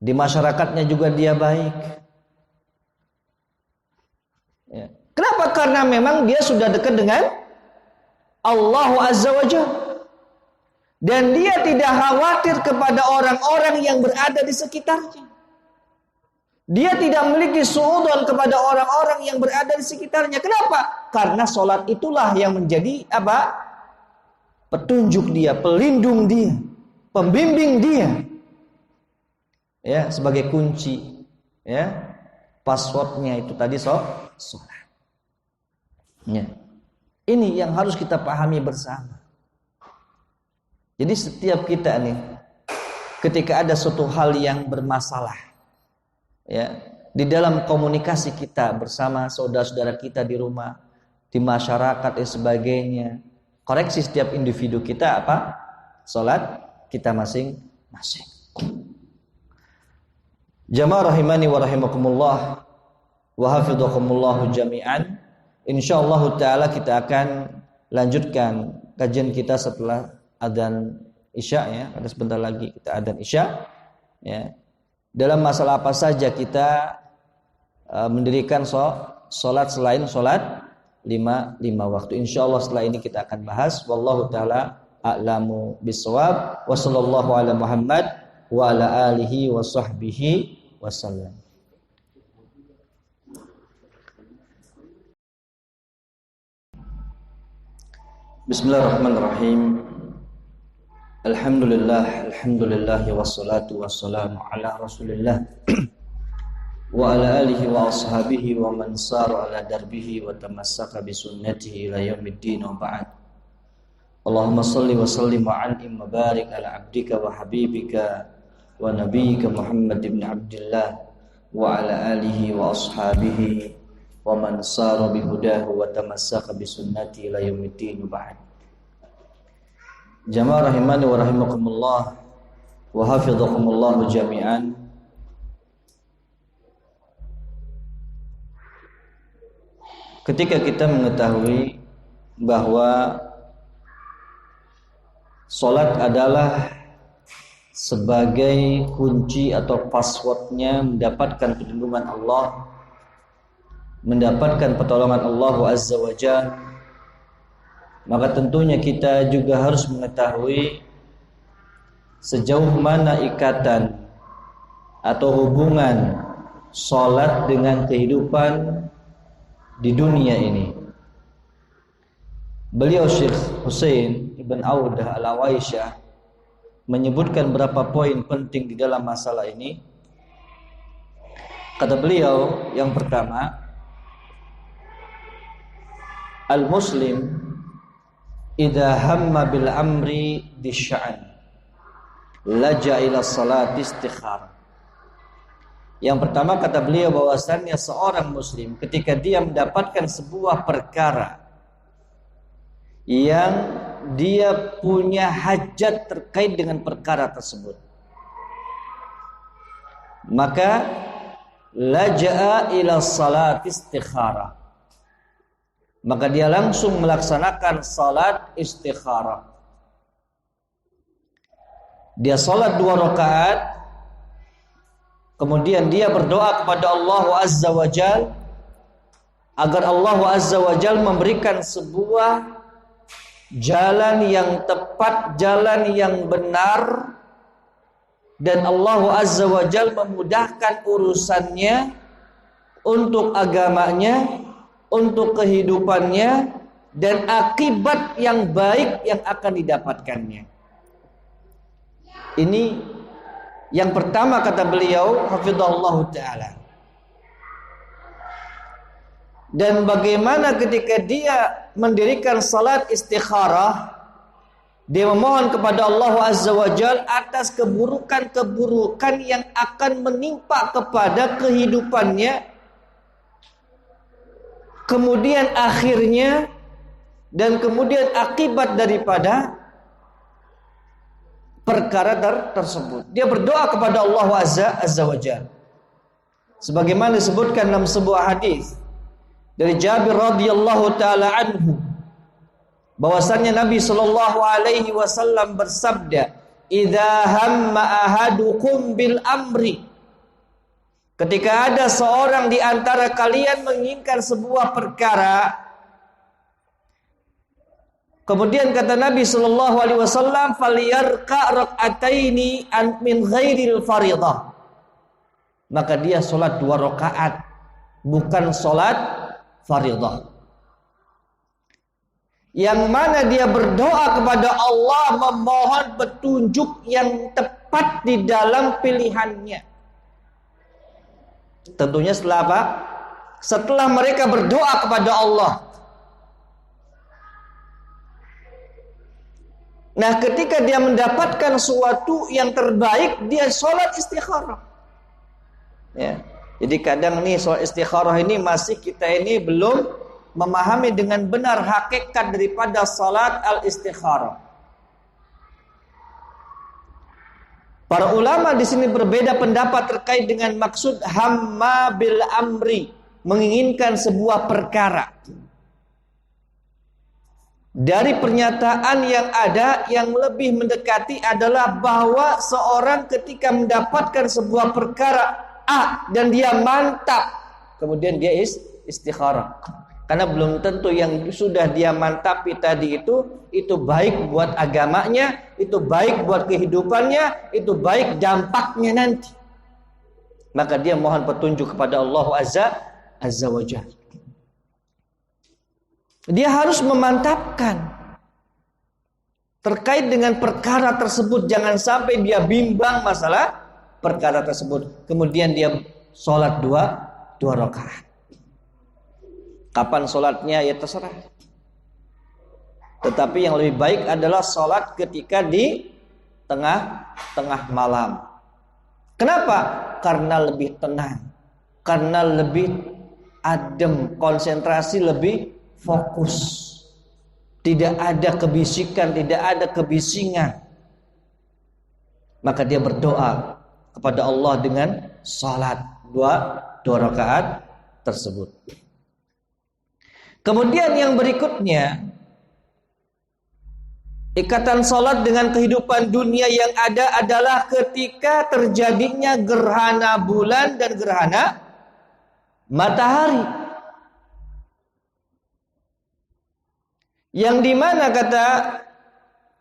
Di masyarakatnya juga dia baik. Ya. Kenapa? Karena memang dia sudah dekat dengan Allah Azza wa Jalla. Dan dia tidak khawatir kepada orang-orang yang berada di sekitarnya. Dia tidak memiliki suudzon kepada orang-orang yang berada di sekitarnya. Kenapa? Karena sholat itulah yang menjadi petunjuk dia, pelindung dia, pembimbing dia. Ya, sebagai kunci. Ya, passwordnya itu tadi sholat. Ya. Ini yang harus kita pahami bersama. Jadi setiap kita nih, ketika ada suatu hal yang bermasalah, ya, di dalam komunikasi kita bersama saudara-saudara kita di rumah, di masyarakat dan sebagainya, koreksi setiap individu kita salat kita masing-masing. Jamaah rahimani wa rahimakumullah wa hafidhakumullah jami'an. Insyaallah taala kita akan lanjutkan kajian kita setelah adzan Isya, ya. Ada sebentar lagi kita adzan Isya, ya. Dalam masalah apa saja kita mendirikan salat selain salat lima waktu. Insyaallah setelah ini kita akan bahas. Wallahu taala a'lamu bissawab. Wa sallallahu ala Muhammad wa ala alihi wa sahbihi wasallam. Bismillahirrahmanirrahim. Alhamdulillah wassalatu wassalamu ala Rasulillah wa ala alihi wa ashabihi wa man sara ala darbihi wa tamassaka bi sunnatihi ila yaumiddin wa ba'd. Allahumma shalli wa sallim wa an'im wa barik ala abdika wa habibika wa nabiyyika Muhammad ibn Abdullah wa ala alihi wa ashabihi wa man sara bi hudahu wa tamassaka bi sunnatihi ila yaumiddin wa ba'd. Jamaah rahimani wa rahimakumullah wa hafizakumullah jami'an. Ketika kita mengetahui bahwa salat adalah sebagai kunci atau passwordnya mendapatkan perlindungan Allah, mendapatkan pertolongan Allah Azza wa Jalla, maka tentunya kita juga harus mengetahui sejauh mana ikatan atau hubungan salat dengan kehidupan di dunia ini. Beliau Syekh Husain Ibn Audah Al-Awaisyah menyebutkan beberapa poin penting di dalam masalah ini. Kata beliau, yang pertama, al-muslim idza hamma bil amri disya'an laja ila salat istikhara. Yang pertama, kata beliau, bahwasannya seorang muslim ketika dia mendapatkan sebuah perkara yang dia punya hajat terkait dengan perkara tersebut, maka laja'a ila salat istikhara, maka dia langsung melaksanakan salat istikharah. Dia salat 2 rakaat, kemudian dia berdoa kepada Allah Azza wa Jal agar Allah Azza wa Jal memberikan sebuah jalan yang tepat, jalan yang benar, dan Allah Azza wa Jal memudahkan urusannya untuk agamanya, untuk kehidupannya, dan akibat yang baik yang akan didapatkannya. Ini yang pertama, kata beliau hafizahullah ta'ala. Dan bagaimana ketika dia mendirikan salat istikharah, dia memohon kepada Allah Azza wa Jal atas keburukan-keburukan yang akan menimpa kepada kehidupannya, kemudian akhirnya, dan kemudian akibat daripada perkara tersebut. Dia berdoa kepada Allah Azza wa Jalla. Sebagaimana disebutkan dalam sebuah hadis dari Jabir radhiyallahu taala anhu, bahwasannya Nabi sallallahu alaihi wasallam bersabda, "Idza hamma ahadukum bil amri." Ketika ada seorang di antara kalian menginginkan sebuah perkara, kemudian kata Nabi sallallahu alaihi wasallam, "Falyarqa rak'ataini min ghairil fardhah." Maka dia salat 2 rakaat, bukan salat fardhah. Yang mana dia berdoa kepada Allah, memohon petunjuk yang tepat di dalam pilihannya. Tentunya setelah apa? Setelah mereka berdoa kepada Allah. Nah, ketika dia mendapatkan sesuatu yang terbaik, dia sholat istikharah. Ya. Jadi kadang nih sholat istikharah ini masih kita ini belum memahami dengan benar hakikat daripada sholat al-istikharah. Para ulama di sini berbeda pendapat terkait dengan maksud hamma bil amri, menginginkan sebuah perkara. Dari pernyataan yang ada, yang lebih mendekati adalah bahwa seorang ketika mendapatkan sebuah perkara A dan dia mantap, kemudian dia istikharah. Karena belum tentu yang sudah dia mantapi tadi itu baik buat agamanya, itu baik buat kehidupannya, itu baik dampaknya nanti. Maka dia mohon petunjuk kepada Allah Azza wa Jalla. Dia harus memantapkan terkait dengan perkara tersebut, jangan sampai dia bimbang masalah perkara tersebut. Kemudian dia sholat dua rakaat. Kapan sholatnya ya terserah. Tetapi yang lebih baik adalah sholat ketika di tengah malam. Kenapa? Karena lebih tenang, karena lebih adem, konsentrasi lebih fokus. Tidak ada kebisikan, tidak ada kebisingan. Maka dia berdoa kepada Allah dengan sholat dua rakaat tersebut. Kemudian yang berikutnya, ikatan sholat dengan kehidupan dunia yang ada adalah ketika terjadinya gerhana bulan dan gerhana matahari. Yang dimana kata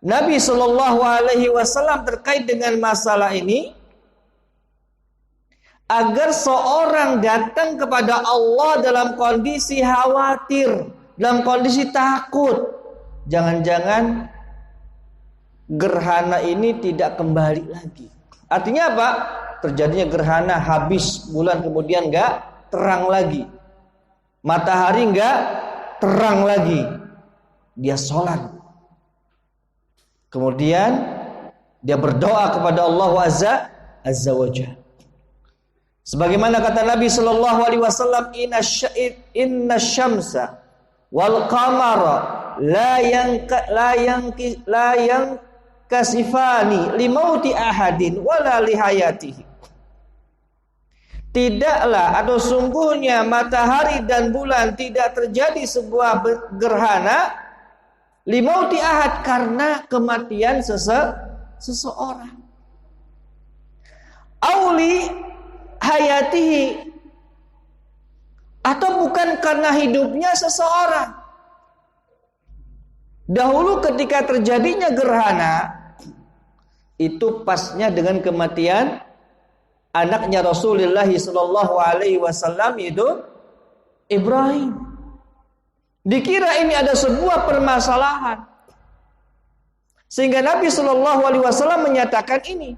Nabi Shallallahu Alaihi Wasallam terkait dengan masalah ini, agar seorang datang kepada Allah dalam kondisi khawatir, dalam kondisi takut. Jangan-jangan gerhana ini tidak kembali lagi. Artinya apa? Terjadinya gerhana, habis bulan, kemudian enggak terang lagi. Matahari enggak terang lagi. Dia sholat. Kemudian dia berdoa kepada Allah Azza wa Jalla. Sebagaimana kata Nabi Shallallahu Alaihi Wasallam, inna syamsa wal qamara la yankasifani limauti ahadin wala lihayatihi. Tidaklah atau sungguhnya matahari dan bulan tidak terjadi sebuah gerhana limauti ahad, karena kematian seseorang. Auli hayatihi, atau bukan karena hidupnya seseorang. Dahulu ketika terjadinya gerhana, itu pasnya dengan kematian anaknya Rasulullah sallallahu alaihi wasallam, itu Ibrahim. Dikira ini ada sebuah permasalahan, sehingga Nabi sallallahu alaihi wasallam menyatakan ini.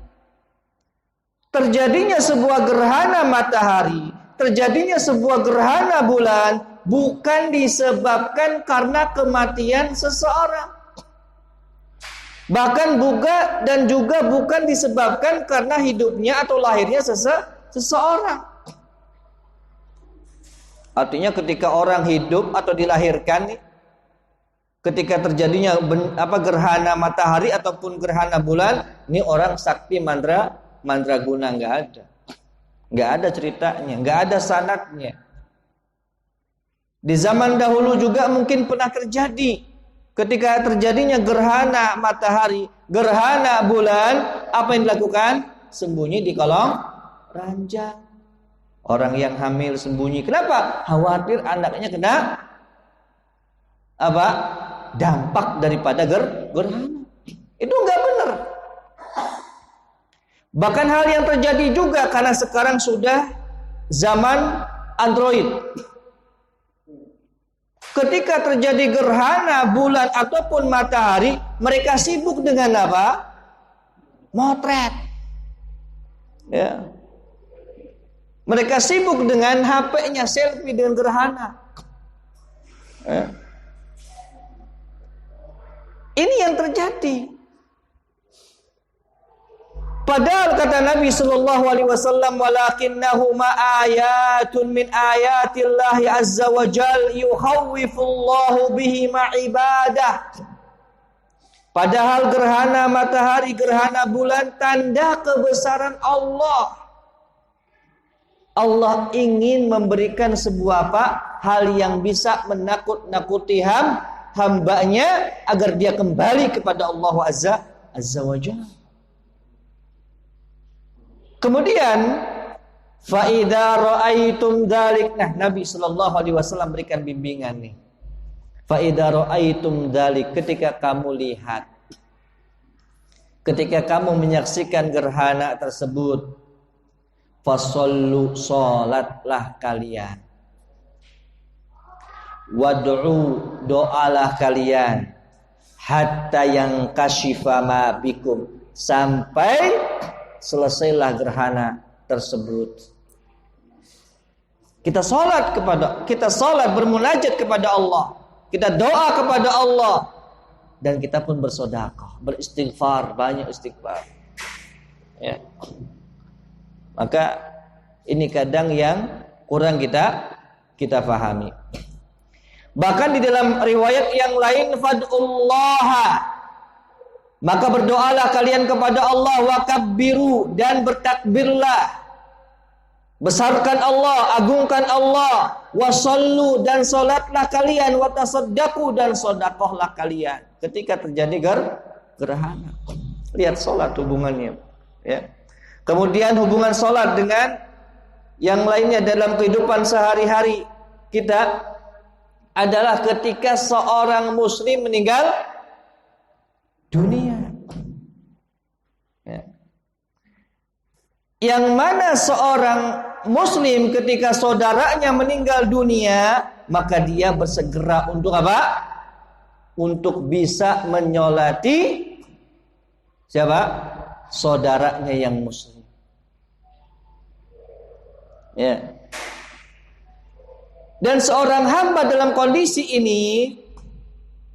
Terjadinya sebuah gerhana matahari, terjadinya sebuah gerhana bulan bukan disebabkan karena kematian seseorang. Bahkan juga bukan disebabkan karena hidupnya atau lahirnya seseorang. Artinya ketika orang hidup atau dilahirkan, ketika terjadinya gerhana matahari ataupun gerhana bulan, ini orang sakti mandraguna, nggak ada ceritanya, nggak ada sanadnya. Di zaman dahulu juga mungkin pernah terjadi, ketika terjadinya gerhana matahari, gerhana bulan, apa yang dilakukan? Sembunyi di kolong ranjang. Orang yang hamil sembunyi. Kenapa? Khawatir anaknya kena dampak daripada gerhana. Itu nggak benar. Bahkan hal yang terjadi juga karena sekarang sudah zaman Android. Ketika terjadi gerhana bulan ataupun matahari, mereka sibuk dengan apa? Motret. Ya. Mereka sibuk dengan HP-nya, selfie dengan gerhana. Ya. Ini yang terjadi. Padahal kata Nabi sallallahu alaihi wasallam, walakinnahu ayatun min ayatillahi azza wa jal yukhawwifullahu bihi ibadah. Padahal gerhana matahari, gerhana bulan tanda kebesaran Allah. Allah ingin memberikan sebuah hal yang bisa menakut-nakuti hambanya agar dia kembali kepada Allah azza wa jalla. Kemudian Fa idza ra'aitum dzalik. Nah, Nabi sallallahu alaihi wasallam berikan bimbingan nih. Fa idza ra'aitum dzalik, ketika kamu lihat, ketika kamu menyaksikan gerhana tersebut, fasallu, salatlah kalian. Wad'u, doalah kalian. Hatta yang kasyifa ma bikum, sampai selesailah gerhana tersebut. Kita salat bermunajat kepada Allah, kita doa kepada Allah, dan kita pun bersedekah, beristighfar, banyak istighfar. Ya. Maka ini kadang yang kurang kita pahami. Bahkan di dalam riwayat yang lain, fad'ullaha, maka berdoalah kalian kepada Allah, wa kabbiru, dan bertakbirlah, besarkan Allah, agungkan Allah, wa sallu, dan salatlah kalian, wa tasaddaqu, dan sedekahlah kalian ketika terjadi gerhana. Lihat salat hubungannya, ya. Kemudian hubungan salat dengan yang lainnya dalam kehidupan sehari-hari kita adalah ketika seorang muslim meninggal dunia. Ya. Yang mana seorang muslim ketika saudaranya meninggal dunia, maka dia bersegera untuk apa? Untuk bisa menyolati siapa? Saudaranya yang muslim. Ya. Dan seorang hamba dalam kondisi ini,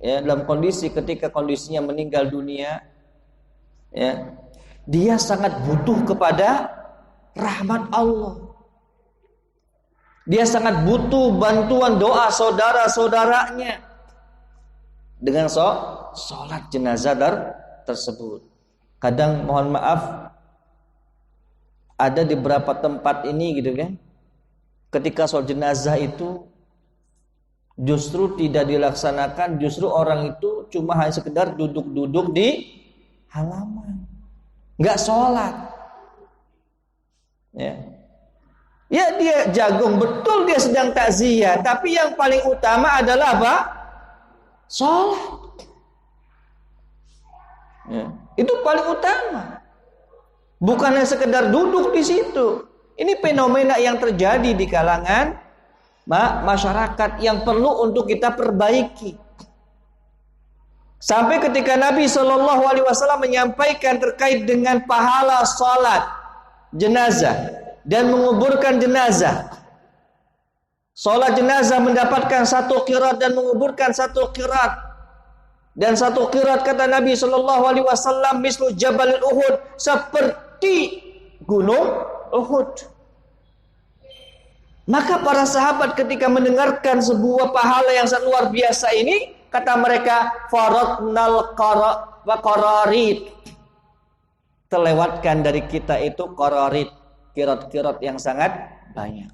ya, dalam kondisi ketika kondisinya meninggal dunia, ya, dia sangat butuh kepada rahmat Allah. Dia sangat butuh bantuan doa saudara-saudaranya dengan sholat jenazah tersebut. Kadang mohon maaf, ada di beberapa tempat ini gitu kan, ketika sholat jenazah itu justru tidak dilaksanakan, justru orang itu cuma hanya sekedar duduk-duduk di halaman, nggak sholat. Ya dia jagung, betul dia sedang takziah, tapi yang paling utama adalah apa? Sholat. Ya, itu paling utama. Bukan hanya sekedar duduk di situ. Ini fenomena yang terjadi di kalangan masyarakat yang perlu untuk kita perbaiki. Sampai ketika Nabi Shallallahu Alaihi Wasallam menyampaikan terkait dengan pahala salat jenazah dan menguburkan jenazah. Salat jenazah mendapatkan 1 qirat dan menguburkan 1 qirat. Dan 1 qirat kata Nabi Shallallahu Alaihi Wasallam mislu Jabal Uhud, seperti gunung Uhud. Maka para sahabat ketika mendengarkan sebuah pahala yang sangat luar biasa ini, kata mereka, faradnal qararit, terlewatkan dari kita itu qararit, qirat-qirat yang sangat banyak.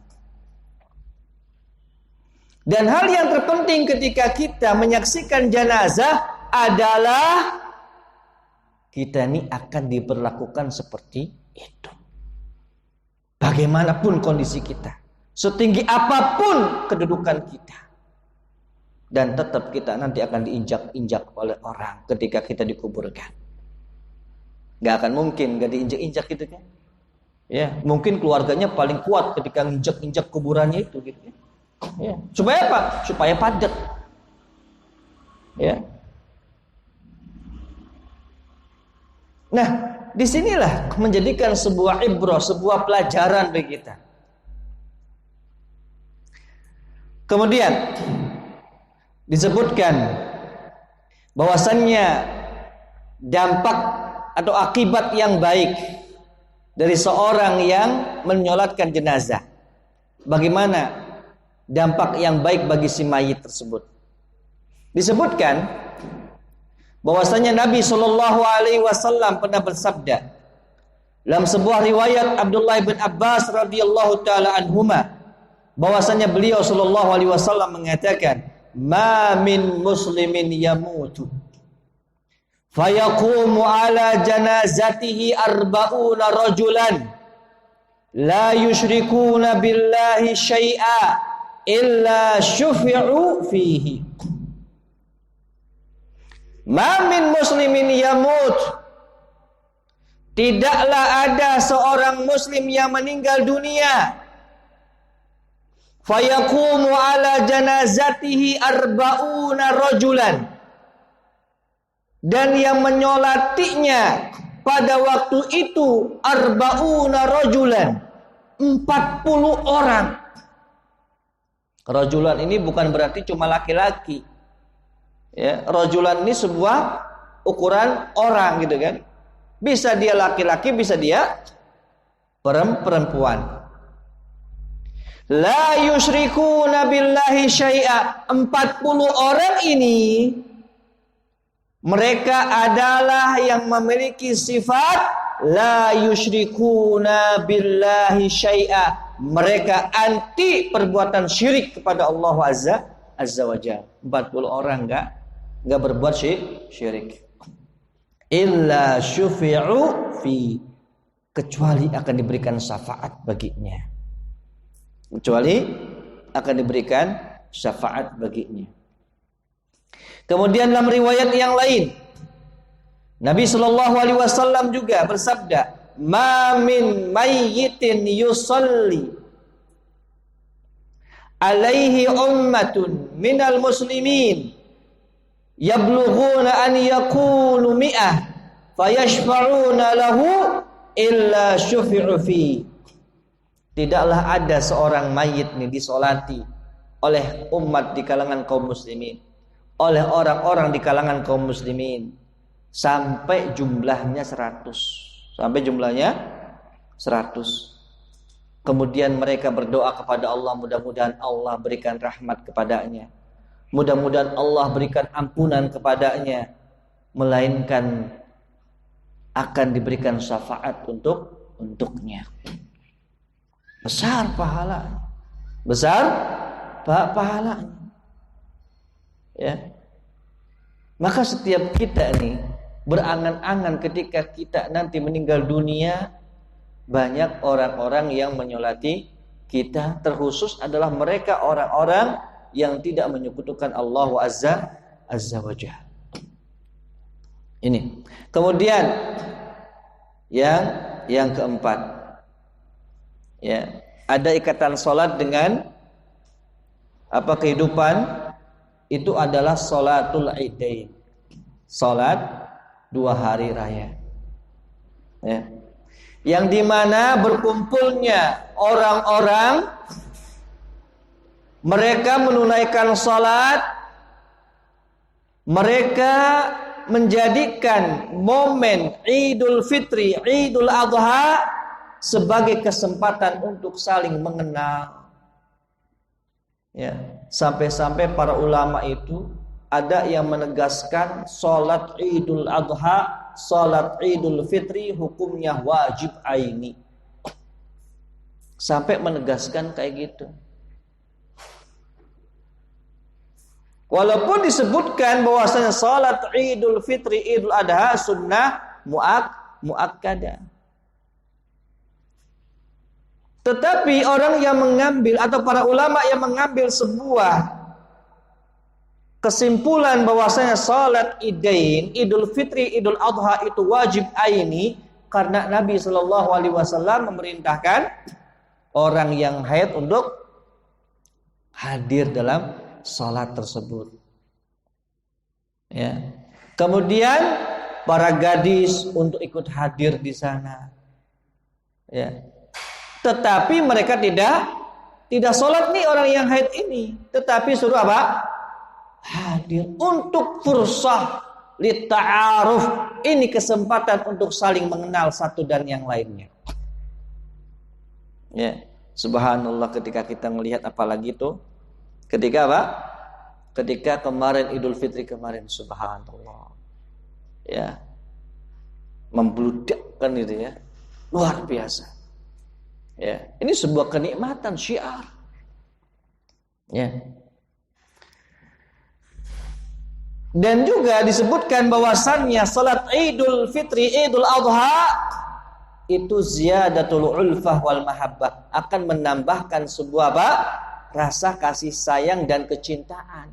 Dan hal yang terpenting ketika kita menyaksikan jenazah adalah kita ini akan diperlakukan seperti itu. Bagaimanapun kondisi kita, setinggi apapun kedudukan kita, dan tetap kita nanti akan diinjak-injak oleh orang ketika kita dikuburkan. Gak akan mungkin gak diinjak-injak gitu kan? Ya, mungkin keluarganya paling kuat ketika injak-injak kuburannya itu gitu kan? Ya. Supaya apa? Supaya padat. Ya. Nah, disinilah menjadikan sebuah ibrah, sebuah pelajaran bagi kita. Kemudian disebutkan bahwasannya dampak atau akibat yang baik dari seorang yang menyolatkan jenazah. Bagaimana dampak yang baik bagi si mayit tersebut? Disebutkan bahwasanya Nabi Shallallahu Alaihi Wasallam pernah bersabda dalam sebuah riwayat Abdullah bin Abbas radhiyallahu taala anhuma, bahwasanya beliau Shallallahu Alaihi Wasallam mengatakan, ma min muslimin yamutu fayaqumu ala janazatihi arba'una rajulan la yusyrikuna billahi syai'a illa syufi'u fihi. Ma min muslimin yamut, tidaklah ada seorang muslim yang meninggal dunia, fayaqumu ala janazatihi arba'una rajulan, dan yang menyolatinya pada waktu itu arba'una rajulan, 40 orang. Rajulan ini bukan berarti cuma laki-laki. Ya, rajulan ini sebuah ukuran orang gitu kan. Bisa dia laki-laki, bisa dia perempuan. La yusyrikuna billahi syai'a. 40 orang ini mereka adalah yang memiliki sifat la yusyrikuna billahi syai'a. Mereka anti perbuatan syirik kepada Allah Azza wa Jalla. 40 orang enggak berbuat syirik. Illa syufi'u fi, kecuali akan diberikan syafaat baginya. Kecuali akan diberikan syafaat baginya. Kemudian dalam riwayat yang lain, Nabi sallallahu alaihi wasallam juga bersabda, "Ma min mayyitin yusalli alaihi ummatun minal muslimin yablughuna an yakunu mi'ah fayashfa'una lahu illa syufi'u fi." Tidaklah ada seorang mayit nih disolati oleh umat di kalangan kaum muslimin, oleh orang-orang di kalangan kaum muslimin, sampai jumlahnya 100. Sampai jumlahnya 100. Kemudian mereka berdoa kepada Allah, mudah-mudahan Allah berikan rahmat kepadanya, mudah-mudahan Allah berikan ampunan kepadanya, melainkan akan diberikan syafaat untuknya. Besar pahala, besar pahalanya. Ya. Maka setiap kita nih berangan-angan ketika kita nanti meninggal dunia, banyak orang-orang yang menyolati kita, terkhusus adalah mereka orang-orang yang tidak menyekutukan Allah Azza wa Jalla. Ini. Kemudian yang keempat, ya, ada ikatan salat dengan kehidupan, itu adalah salatul idain. Salat 2 hari raya. Ya. Yang dimana berkumpulnya orang-orang, mereka menunaikan salat, mereka menjadikan momen Idul Fitri, Idul Adha sebagai kesempatan untuk saling mengenal. Ya, sampai-sampai para ulama itu ada yang menegaskan salat Idul Adha, salat Idul Fitri hukumnya wajib aini. Sampai menegaskan kayak gitu. Walaupun disebutkan bahwasanya salat Idul Fitri, Idul Adha sunnah muakkadah. Tetapi orang yang mengambil atau para ulama yang mengambil sebuah kesimpulan bahwasanya salat Idain, Idul Fitri, Idul Adha itu wajib aini karena Nabi Shallallahu alaihi wasallam memerintahkan orang yang haid untuk hadir dalam salat tersebut. Ya. Kemudian para gadis untuk ikut hadir di sana. Ya. Tetapi mereka tidak sholat nih orang yang haid ini, tetapi suruh apa? Hadir untuk fursah lita'aruf. Ini kesempatan untuk saling mengenal satu dan yang lainnya. Ya, subhanallah, ketika kita melihat apalagi itu ketika apa? Ketika kemarin Idul Fitri kemarin, subhanallah. Ya. Membludakkan itu ya. Luar biasa. Ya, ini sebuah kenikmatan syiar. Ya. Dan juga disebutkan bahwasannya salat Idul Fitri, Idul Adha itu ziyadatul ulfah wal mahabbah, akan menambahkan sebuah apa? Rasa kasih sayang dan kecintaan.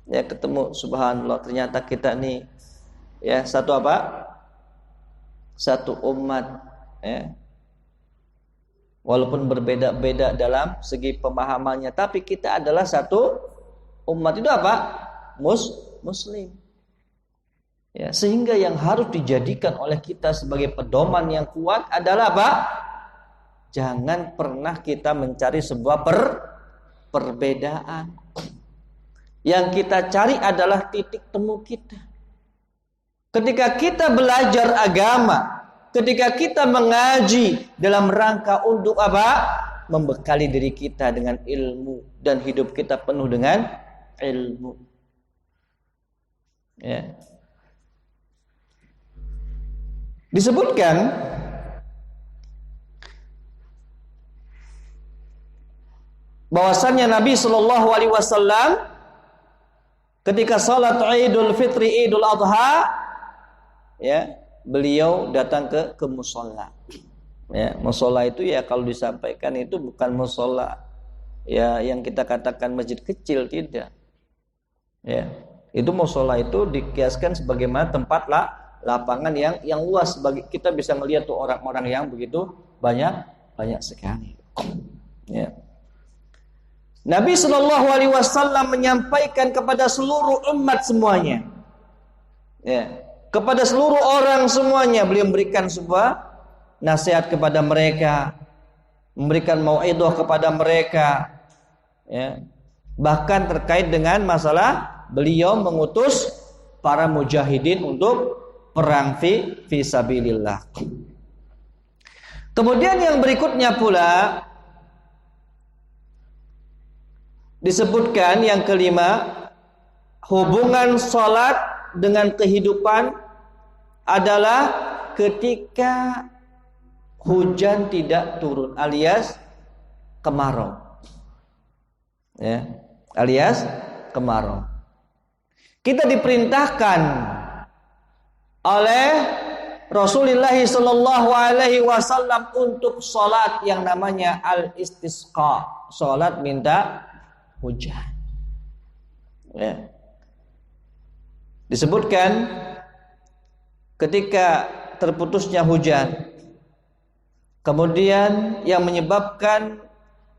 Ya, ketemu subhanallah ternyata kita nih ya satu apa? Satu umat ya. Walaupun berbeda-beda dalam segi pemahamannya, tapi kita adalah satu umat. Itu apa? Muslim. Ya, sehingga yang harus dijadikan oleh kita sebagai pedoman yang kuat adalah apa? Jangan pernah kita mencari sebuah perbedaan. Yang kita cari adalah titik temu kita. Ketika kita belajar agama, ketika kita mengaji dalam rangka untuk apa? Membekali diri kita dengan ilmu dan hidup kita penuh dengan ilmu. Ya. Disebutkan bahwasannya Nabi Shallallahu Alaihi Wasallam ketika salat Idul Fitri, Idul Adha, ya, beliau datang ke musola. Ya, musola itu ya kalau disampaikan itu bukan musola ya yang kita katakan masjid kecil, tidak. Ya, itu musola itu dikiaskan sebagaimana tempat lapangan yang luas, bagi kita bisa melihat tuh orang-orang yang begitu banyak sekali. Ya. Nabi Shallallahu Alaihi Wasallam menyampaikan kepada seluruh umat semuanya, ya, kepada seluruh orang semuanya, beliau memberikan sebuah nasihat kepada mereka, memberikan mau'idhah kepada mereka, ya. Bahkan terkait dengan masalah beliau mengutus para mujahidin untuk perang fi sabilillah. Kemudian yang berikutnya pula disebutkan yang kelima, hubungan salat dengan kehidupan adalah ketika hujan tidak turun alias kemarau. Ya, alias kemarau. Kita diperintahkan oleh Rasulullah sallallahu alaihi wasallam untuk salat yang namanya al-istisqa, salat minta hujan. Ya. Disebutkan ketika terputusnya hujan, kemudian yang menyebabkan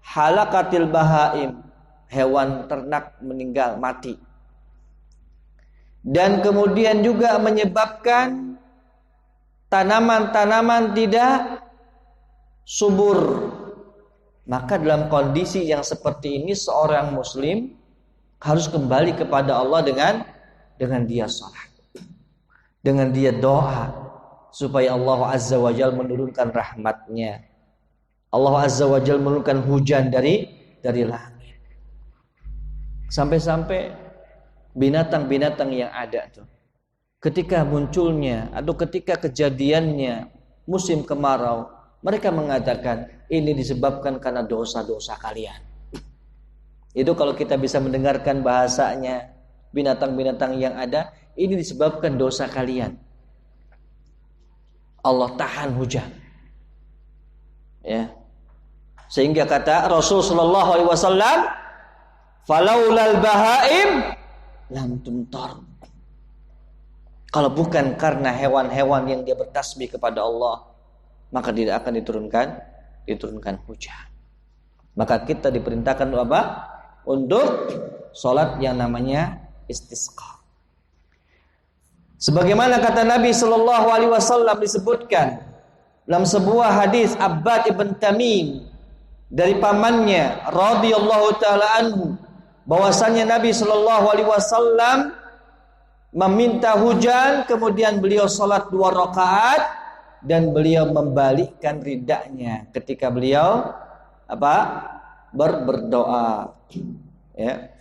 halakatil bahaim, hewan ternak meninggal mati, dan kemudian juga menyebabkan tanaman-tanaman tidak subur, maka dalam kondisi yang seperti ini seorang muslim harus kembali kepada Allah dengan dia salat, dengan dia doa supaya Allah Azza wa Jalla menurunkan rahmatnya. Allah Azza wa Jalla menurunkan hujan dari langit. Sampai-sampai binatang-binatang yang ada tuh, ketika munculnya atau ketika kejadiannya musim kemarau, mereka mengatakan ini disebabkan karena dosa-dosa kalian. Itu kalau kita bisa mendengarkan bahasanya binatang-binatang yang ada, ini disebabkan dosa kalian. Allah tahan hujan. Ya. Sehingga kata Rasul sallallahu alaihi wasallam, "Falaulal bahaim lam tumtar." Kalau bukan karena hewan-hewan yang dia bertasbih kepada Allah, maka tidak akan diturunkan hujan. Maka kita diperintahkan untuk apa? Untuk salat yang namanya istisqa. Sebagaimana kata Nabi sallallahu alaihi wasallam disebutkan dalam sebuah hadis Abbad ibn Tamim dari pamannya radhiyallahu taala anhu, bahwasanya Nabi sallallahu alaihi wasallam meminta hujan, kemudian beliau salat 2 rakaat dan beliau membalikkan ridanya ketika beliau berdoa. Ya.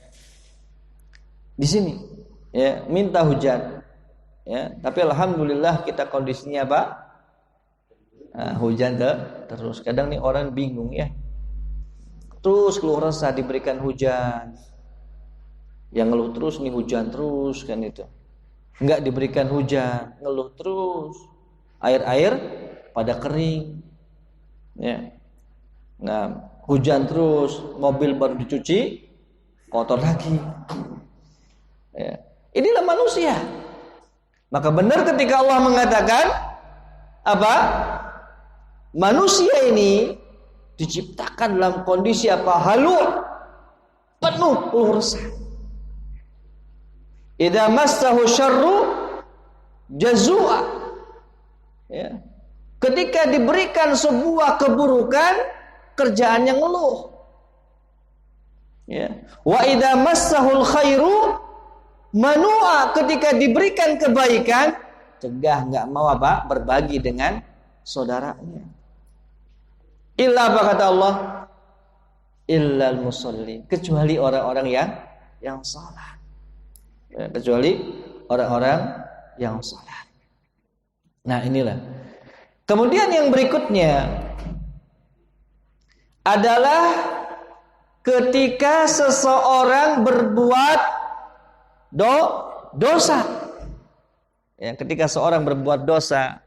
Di sini ya, minta hujan. Ya, tapi alhamdulillah kita kondisinya hujan terus. Kadang nih orang bingung ya. Terus keluh resah diberikan hujan. Yang ngeluh terus nih hujan terus kan itu. Enggak diberikan hujan, ngeluh terus. Air pada kering. Ya. Nah, hujan terus, mobil baru dicuci, kotor lagi. Ya. Inilah manusia. Maka benar ketika Allah mengatakan apa? Manusia ini diciptakan dalam kondisi apa? Halu, penuh keluh resah. Idza massahu syarru jazua. Ya. Ketika diberikan sebuah keburukan, kerjaannya ngeluh. Ya. Wa idza massahul khairu manua, ketika diberikan kebaikan, cegah, enggak mau apa? Berbagi dengan saudaranya. Illa apa kata Allah? Illal musallin, kecuali orang-orang yang salat. Ya, kecuali orang-orang yang salat. Nah, inilah. Kemudian yang berikutnya adalah ketika seseorang berbuat dosa. Ya, ketika seorang berbuat dosa,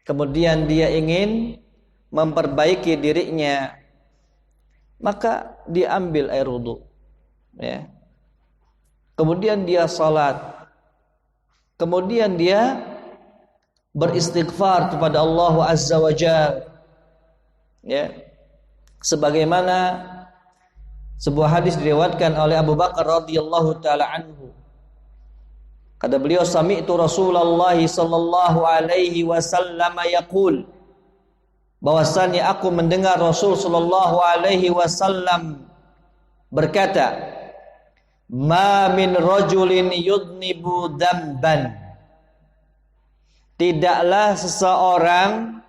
kemudian dia ingin memperbaiki dirinya, maka dia ambil air wudu. Ya. Kemudian dia salat. Kemudian dia beristighfar kepada Allah Azza wa Jalla. Ya. Sebagaimana sebuah hadis diriwayatkan oleh Abu Bakar radhiyallahu taala anhu. Kata beliau, sami'tu Rasulullah sallallahu alaihi wasallam yaqul, bahwasanya aku mendengar Rasul sallallahu alaihi wasallam berkata, ma min rajulin yudnibu dzamban, tidaklah seseorang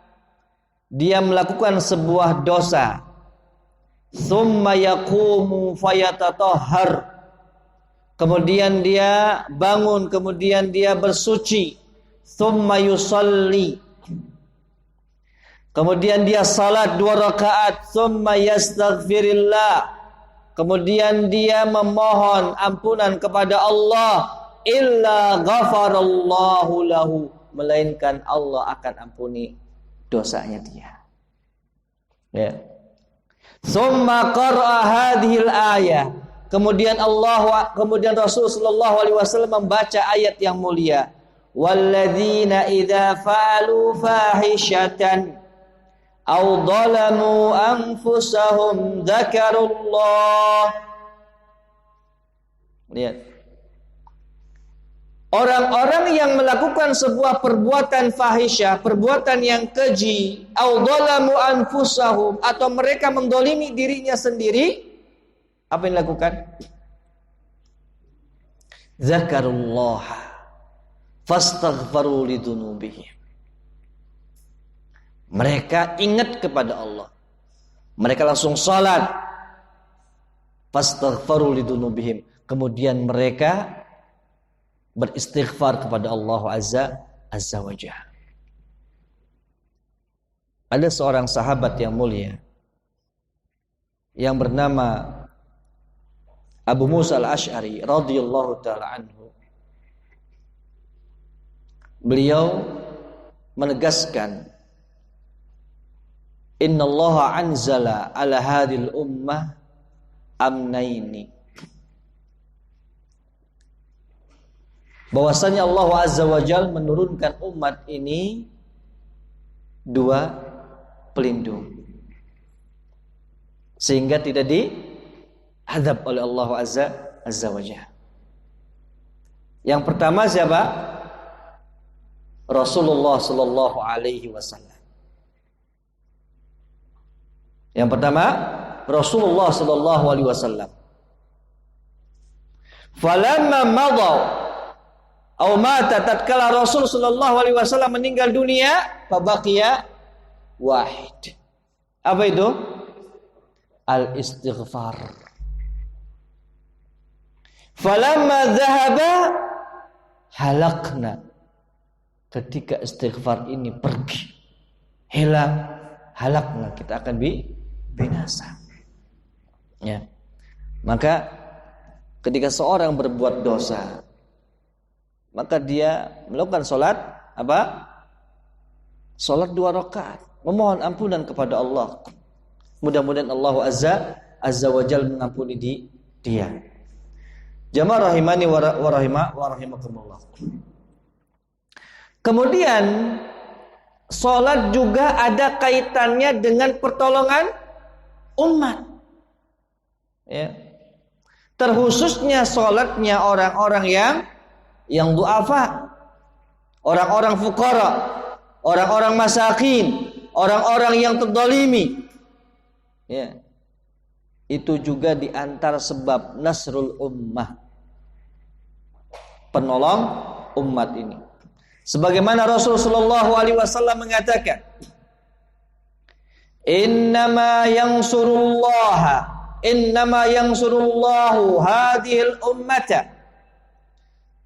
dia melakukan sebuah dosa, thumma yaqumu fayatatahhar, kemudian dia bangun, kemudian dia bersuci, thumma yusalli, kemudian dia salat 2 rakaat, thumma yastaghfirillah, kemudian dia memohon ampunan kepada Allah, illa ghafarallahu lahu, melainkan Allah akan ampuni dosanya dia. Ya. Tsumma qara'a hadhil ayah, kemudian Rasul sallallahu alaihi wasallam membaca ayat yang mulia, walladzina idza fa'alu fahishatan aw dhalamu anfusahum dzakarullah. Lihat, orang-orang yang melakukan sebuah perbuatan fahisyah, perbuatan yang keji, aw dhalamu anfusahum, atau mereka mendolimi dirinya sendiri, apa yang dilakukan? Zakarullah fastaghfaru lidunubihim. Mereka ingat kepada Allah, mereka langsung salat, fastaghfaru lidunubihim, kemudian mereka beristighfar kepada Allah Azza wa Jalla. Ada seorang sahabat yang mulia yang bernama Abu Musa al-Asy'ari radhiyallahu taala anhu. Beliau menegaskan, innallaha anzala ala hadhil ummah amnaini, bahwasanya Allah Azza wa Jalla menurunkan umat ini 2 pelindung, sehingga tidak diazab oleh Allah Azza wa Jalla. Yang pertama siapa? Rasulullah sallallahu alaihi wasallam. Yang pertama Rasulullah sallallahu alaihi wasallam. Falamma madaw aw mata, tatkala Rasul sallallahu alaihi wasallam meninggal dunia, fabaqiya wahid. Apa itu? Al-istighfar. Falamma dhahaba halakna, ketika istighfar ini pergi, hilang, halakna, kita akan binasa. Ya. Maka ketika seorang berbuat dosa, maka dia melakukan sholat apa? Salat 2 rakaat, memohon ampunan kepada Allah. Mudah-mudahan Allah Azza wa Jalla mengampuni dia. Jamaah rahimani wa rahimakumullah. Kemudian salat juga ada kaitannya dengan pertolongan umat. Ya. Terkhususnya salatnya orang-orang yang du'afa, orang-orang fuqara, orang-orang masakin, orang-orang yang terdolimi. Ya. Itu juga di antara sebab nasrul ummah, penolong umat ini. Sebagaimana Rasulullah SAW mengatakan, innama yansurullahu hadhil ummata.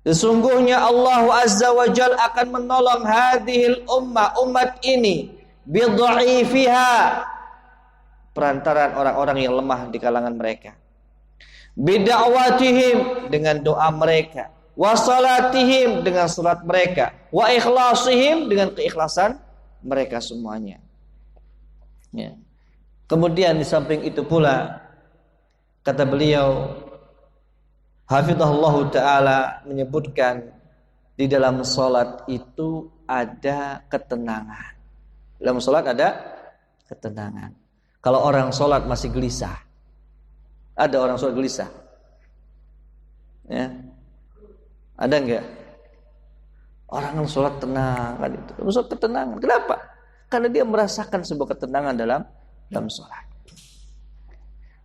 Sesungguhnya Allah Azza wa Jal akan menolong hadhil umat ini, bidha'ifiha, perantaraan orang-orang yang lemah di kalangan mereka, bida'watihim, dengan doa mereka, wa salatihim, dengan salat mereka, wa ikhlasihim, dengan keikhlasan mereka semuanya. Ya. Kemudian di samping itu pula, kata beliau hafizahullah ta'ala, menyebutkan di dalam salat itu ada ketenangan. Dalam salat ada ketenangan. Kalau orang salat masih gelisah, ada orang salat gelisah, ya, ada enggak? Orang yang sholat tenang kan itu. Sholat ketenangan. Kenapa? Karena dia merasakan sebuah ketenangan dalam sholat.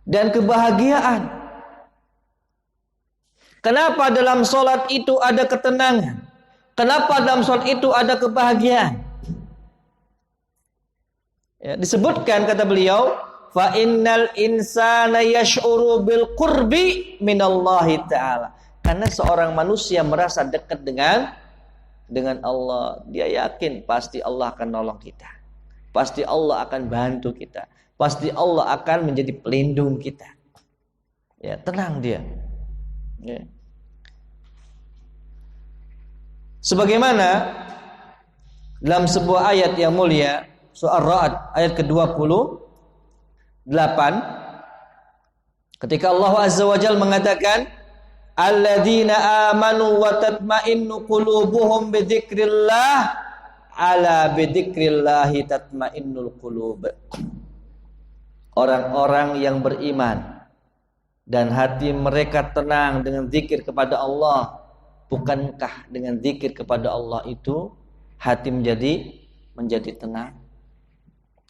Dan kebahagiaan. Kenapa dalam sholat itu ada ketenangan? Kenapa dalam sholat itu ada kebahagiaan? Ya, disebutkan kata beliau, fa innal insana yash'uru bil qurbi minallahi ta'ala. Karena seorang manusia merasa dekat dengan Allah, dia yakin pasti Allah akan nolong kita, pasti Allah akan bantu kita, pasti Allah akan menjadi pelindung kita. Ya, tenang dia. Ya. Sebagaimana dalam sebuah ayat yang mulia, surah Ar-Ra'd ayat ke-28, ketika Allah Azza wa Jalla mengatakan, alladzina amanu wa tatma'innu qulubuhum bidzikrillah, ala bidzikrillahi tatma'innul qulub. Orang-orang yang beriman dan hati mereka tenang dengan zikir kepada Allah. Bukankah dengan zikir kepada Allah itu hati menjadi tenang,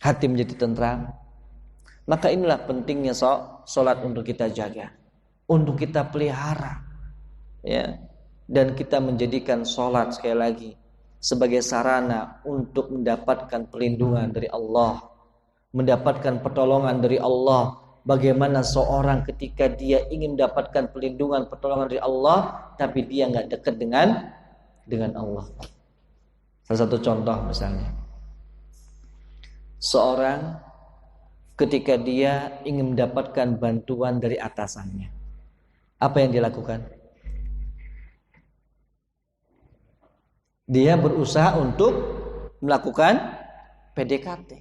hati menjadi tentram? Maka inilah pentingnya salat untuk kita jaga, untuk kita pelihara, ya. Dan kita menjadikan salat sekali lagi sebagai sarana untuk mendapatkan perlindungan dari Allah, mendapatkan pertolongan dari Allah. Bagaimana seorang ketika dia ingin mendapatkan perlindungan, pertolongan dari Allah, tapi dia nggak dekat dengan Allah. Salah satu contoh misalnya, seorang ketika dia ingin mendapatkan bantuan dari atasannya, apa yang dia lakukan? Dia berusaha untuk melakukan PDKT.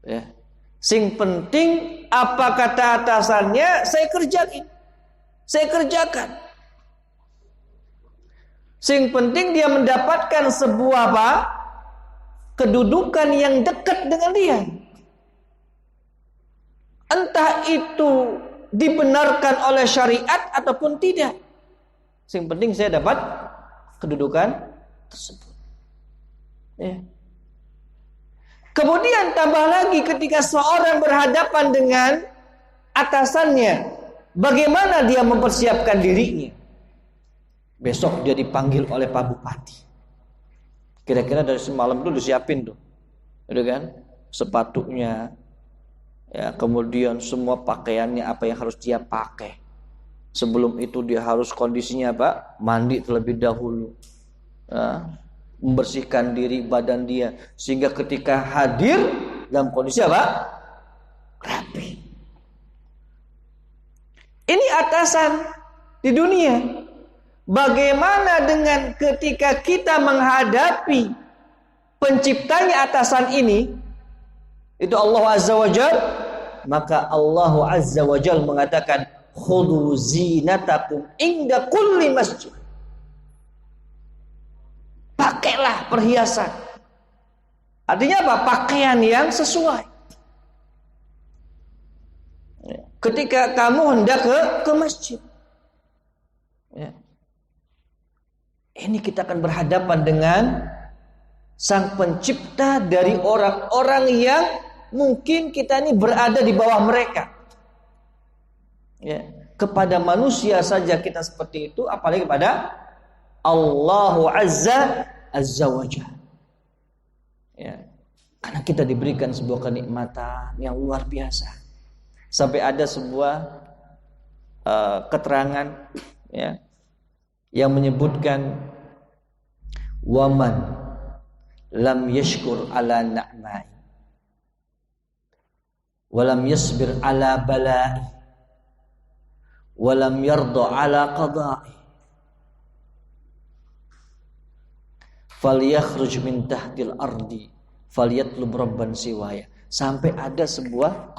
Ya. Sing penting apa kata atasannya, saya kerjakan. Sing penting dia mendapatkan sebuah kedudukan yang dekat dengan dia. Entah itu dibenarkan oleh syariat ataupun tidak. Sing penting saya dapat kedudukan tersebut. Ya. Kemudian tambah lagi ketika seorang berhadapan dengan atasannya, bagaimana dia mempersiapkan dirinya? Besok dia dipanggil oleh Pak Bupati. Kira-kira dari semalam itu disiapin tuh, gitu kan? Sepatunya, ya, kemudian semua pakaiannya apa yang harus dia pakai. Sebelum itu dia harus kondisinya mandi terlebih dahulu. Ya. Membersihkan diri badan dia sehingga ketika hadir dalam kondisi rapi. Ini atasan di dunia. Bagaimana dengan ketika kita menghadapi penciptanya atasan ini, itu Allah Azza wa Jal, maka Allah Azza wa Jal mengatakan, khudhu zinatakum inda kulli masjid. Pakailah perhiasan. Artinya apa? Pakaian yang sesuai. Ketika kamu hendak ke masjid. Ya. Ini kita akan berhadapan dengan Sang Pencipta dari orang-orang yang mungkin kita ini berada di bawah mereka. Ya. Kepada manusia saja kita seperti itu, apalagi kepada Allah Azza wa Jalla. Ya. Karena kita diberikan sebuah kenikmatan yang luar biasa. Sampai ada sebuah keterangan, ya, yang menyebutkan, waman lam yashkur ala na'mai walam yasbir ala bala'i walam yarda ala qada'i falyakhruj min tahtil ardi falyatlub rabban siwaya. Sampai ada sebuah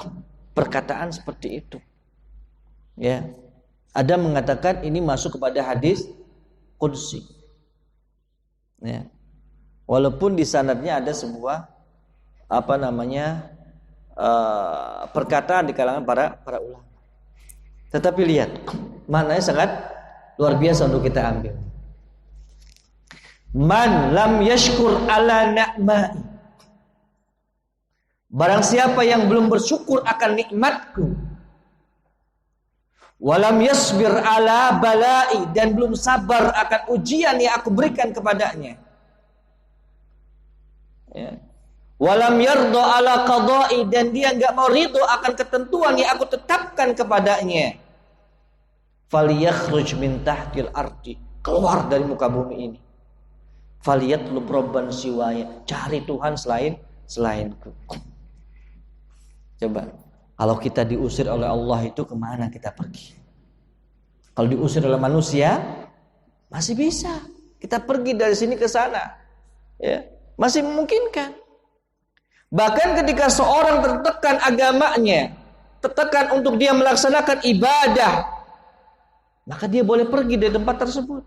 perkataan seperti itu. Ya. Ada mengatakan ini masuk kepada hadis qudsi. Ya. Walaupun di sanadnya ada sebuah perkataan di kalangan para ulama. Tetapi lihat, maknanya sangat luar biasa untuk kita ambil. Man lam yashkur ala na'mai. Barang siapa yang belum bersyukur akan nikmatku, walam yasbir ala bala'i, dan belum sabar akan ujian yang aku berikan kepadanya, ya. Walam yarda ala qada'i, dan dia enggak mau ridho akan ketentuan yang aku tetapkan kepadanya, falyakhruj min tahtil ardi, keluar dari muka bumi ini, falyatlub rabban siwaya, cari Tuhan selainku. Coba, kalau kita diusir oleh Allah itu kemana kita pergi? Kalau diusir oleh manusia masih bisa kita pergi dari sini ke sana, ya, masih memungkinkan. Bahkan ketika seorang tertekan agamanya, tertekan untuk dia melaksanakan ibadah, maka dia boleh pergi dari tempat tersebut,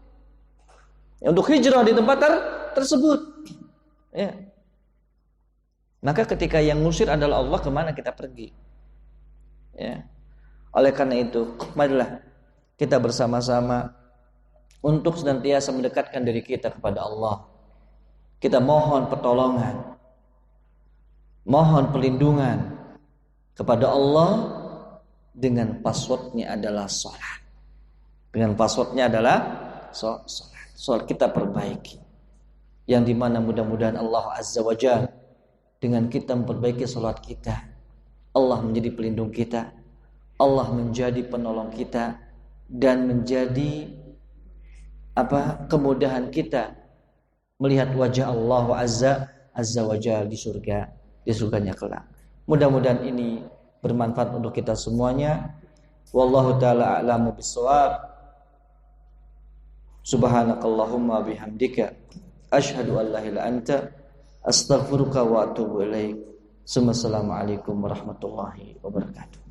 ya, untuk hijrah di tempat tersebut, ya. Maka ketika yang ngusir adalah Allah, kemana kita pergi? Ya. Oleh karena itu, marilah kita bersama-sama untuk senantiasa mendekatkan diri kita kepada Allah. Kita mohon pertolongan, mohon perlindungan kepada Allah dengan passwordnya adalah sholat. Dengan passwordnya adalah sholat. Sholat kita perbaiki, yang dimana mudah-mudahan Allah Azza wa Jalla, dengan kita memperbaiki sholat kita, Allah menjadi pelindung kita, Allah menjadi penolong kita, dan menjadi kemudahan kita melihat wajah Allah Azza wa Jalla di surganya kelak. Mudah-mudahan ini bermanfaat untuk kita semuanya. Wallahu ta'ala a'lamu bissawab. Subhanakallahumma bihamdika asyhadu an la ilaha illa anta astaghfiruka wa atubu ilaik. Assalamualaikum warahmatullahi wabarakatuh.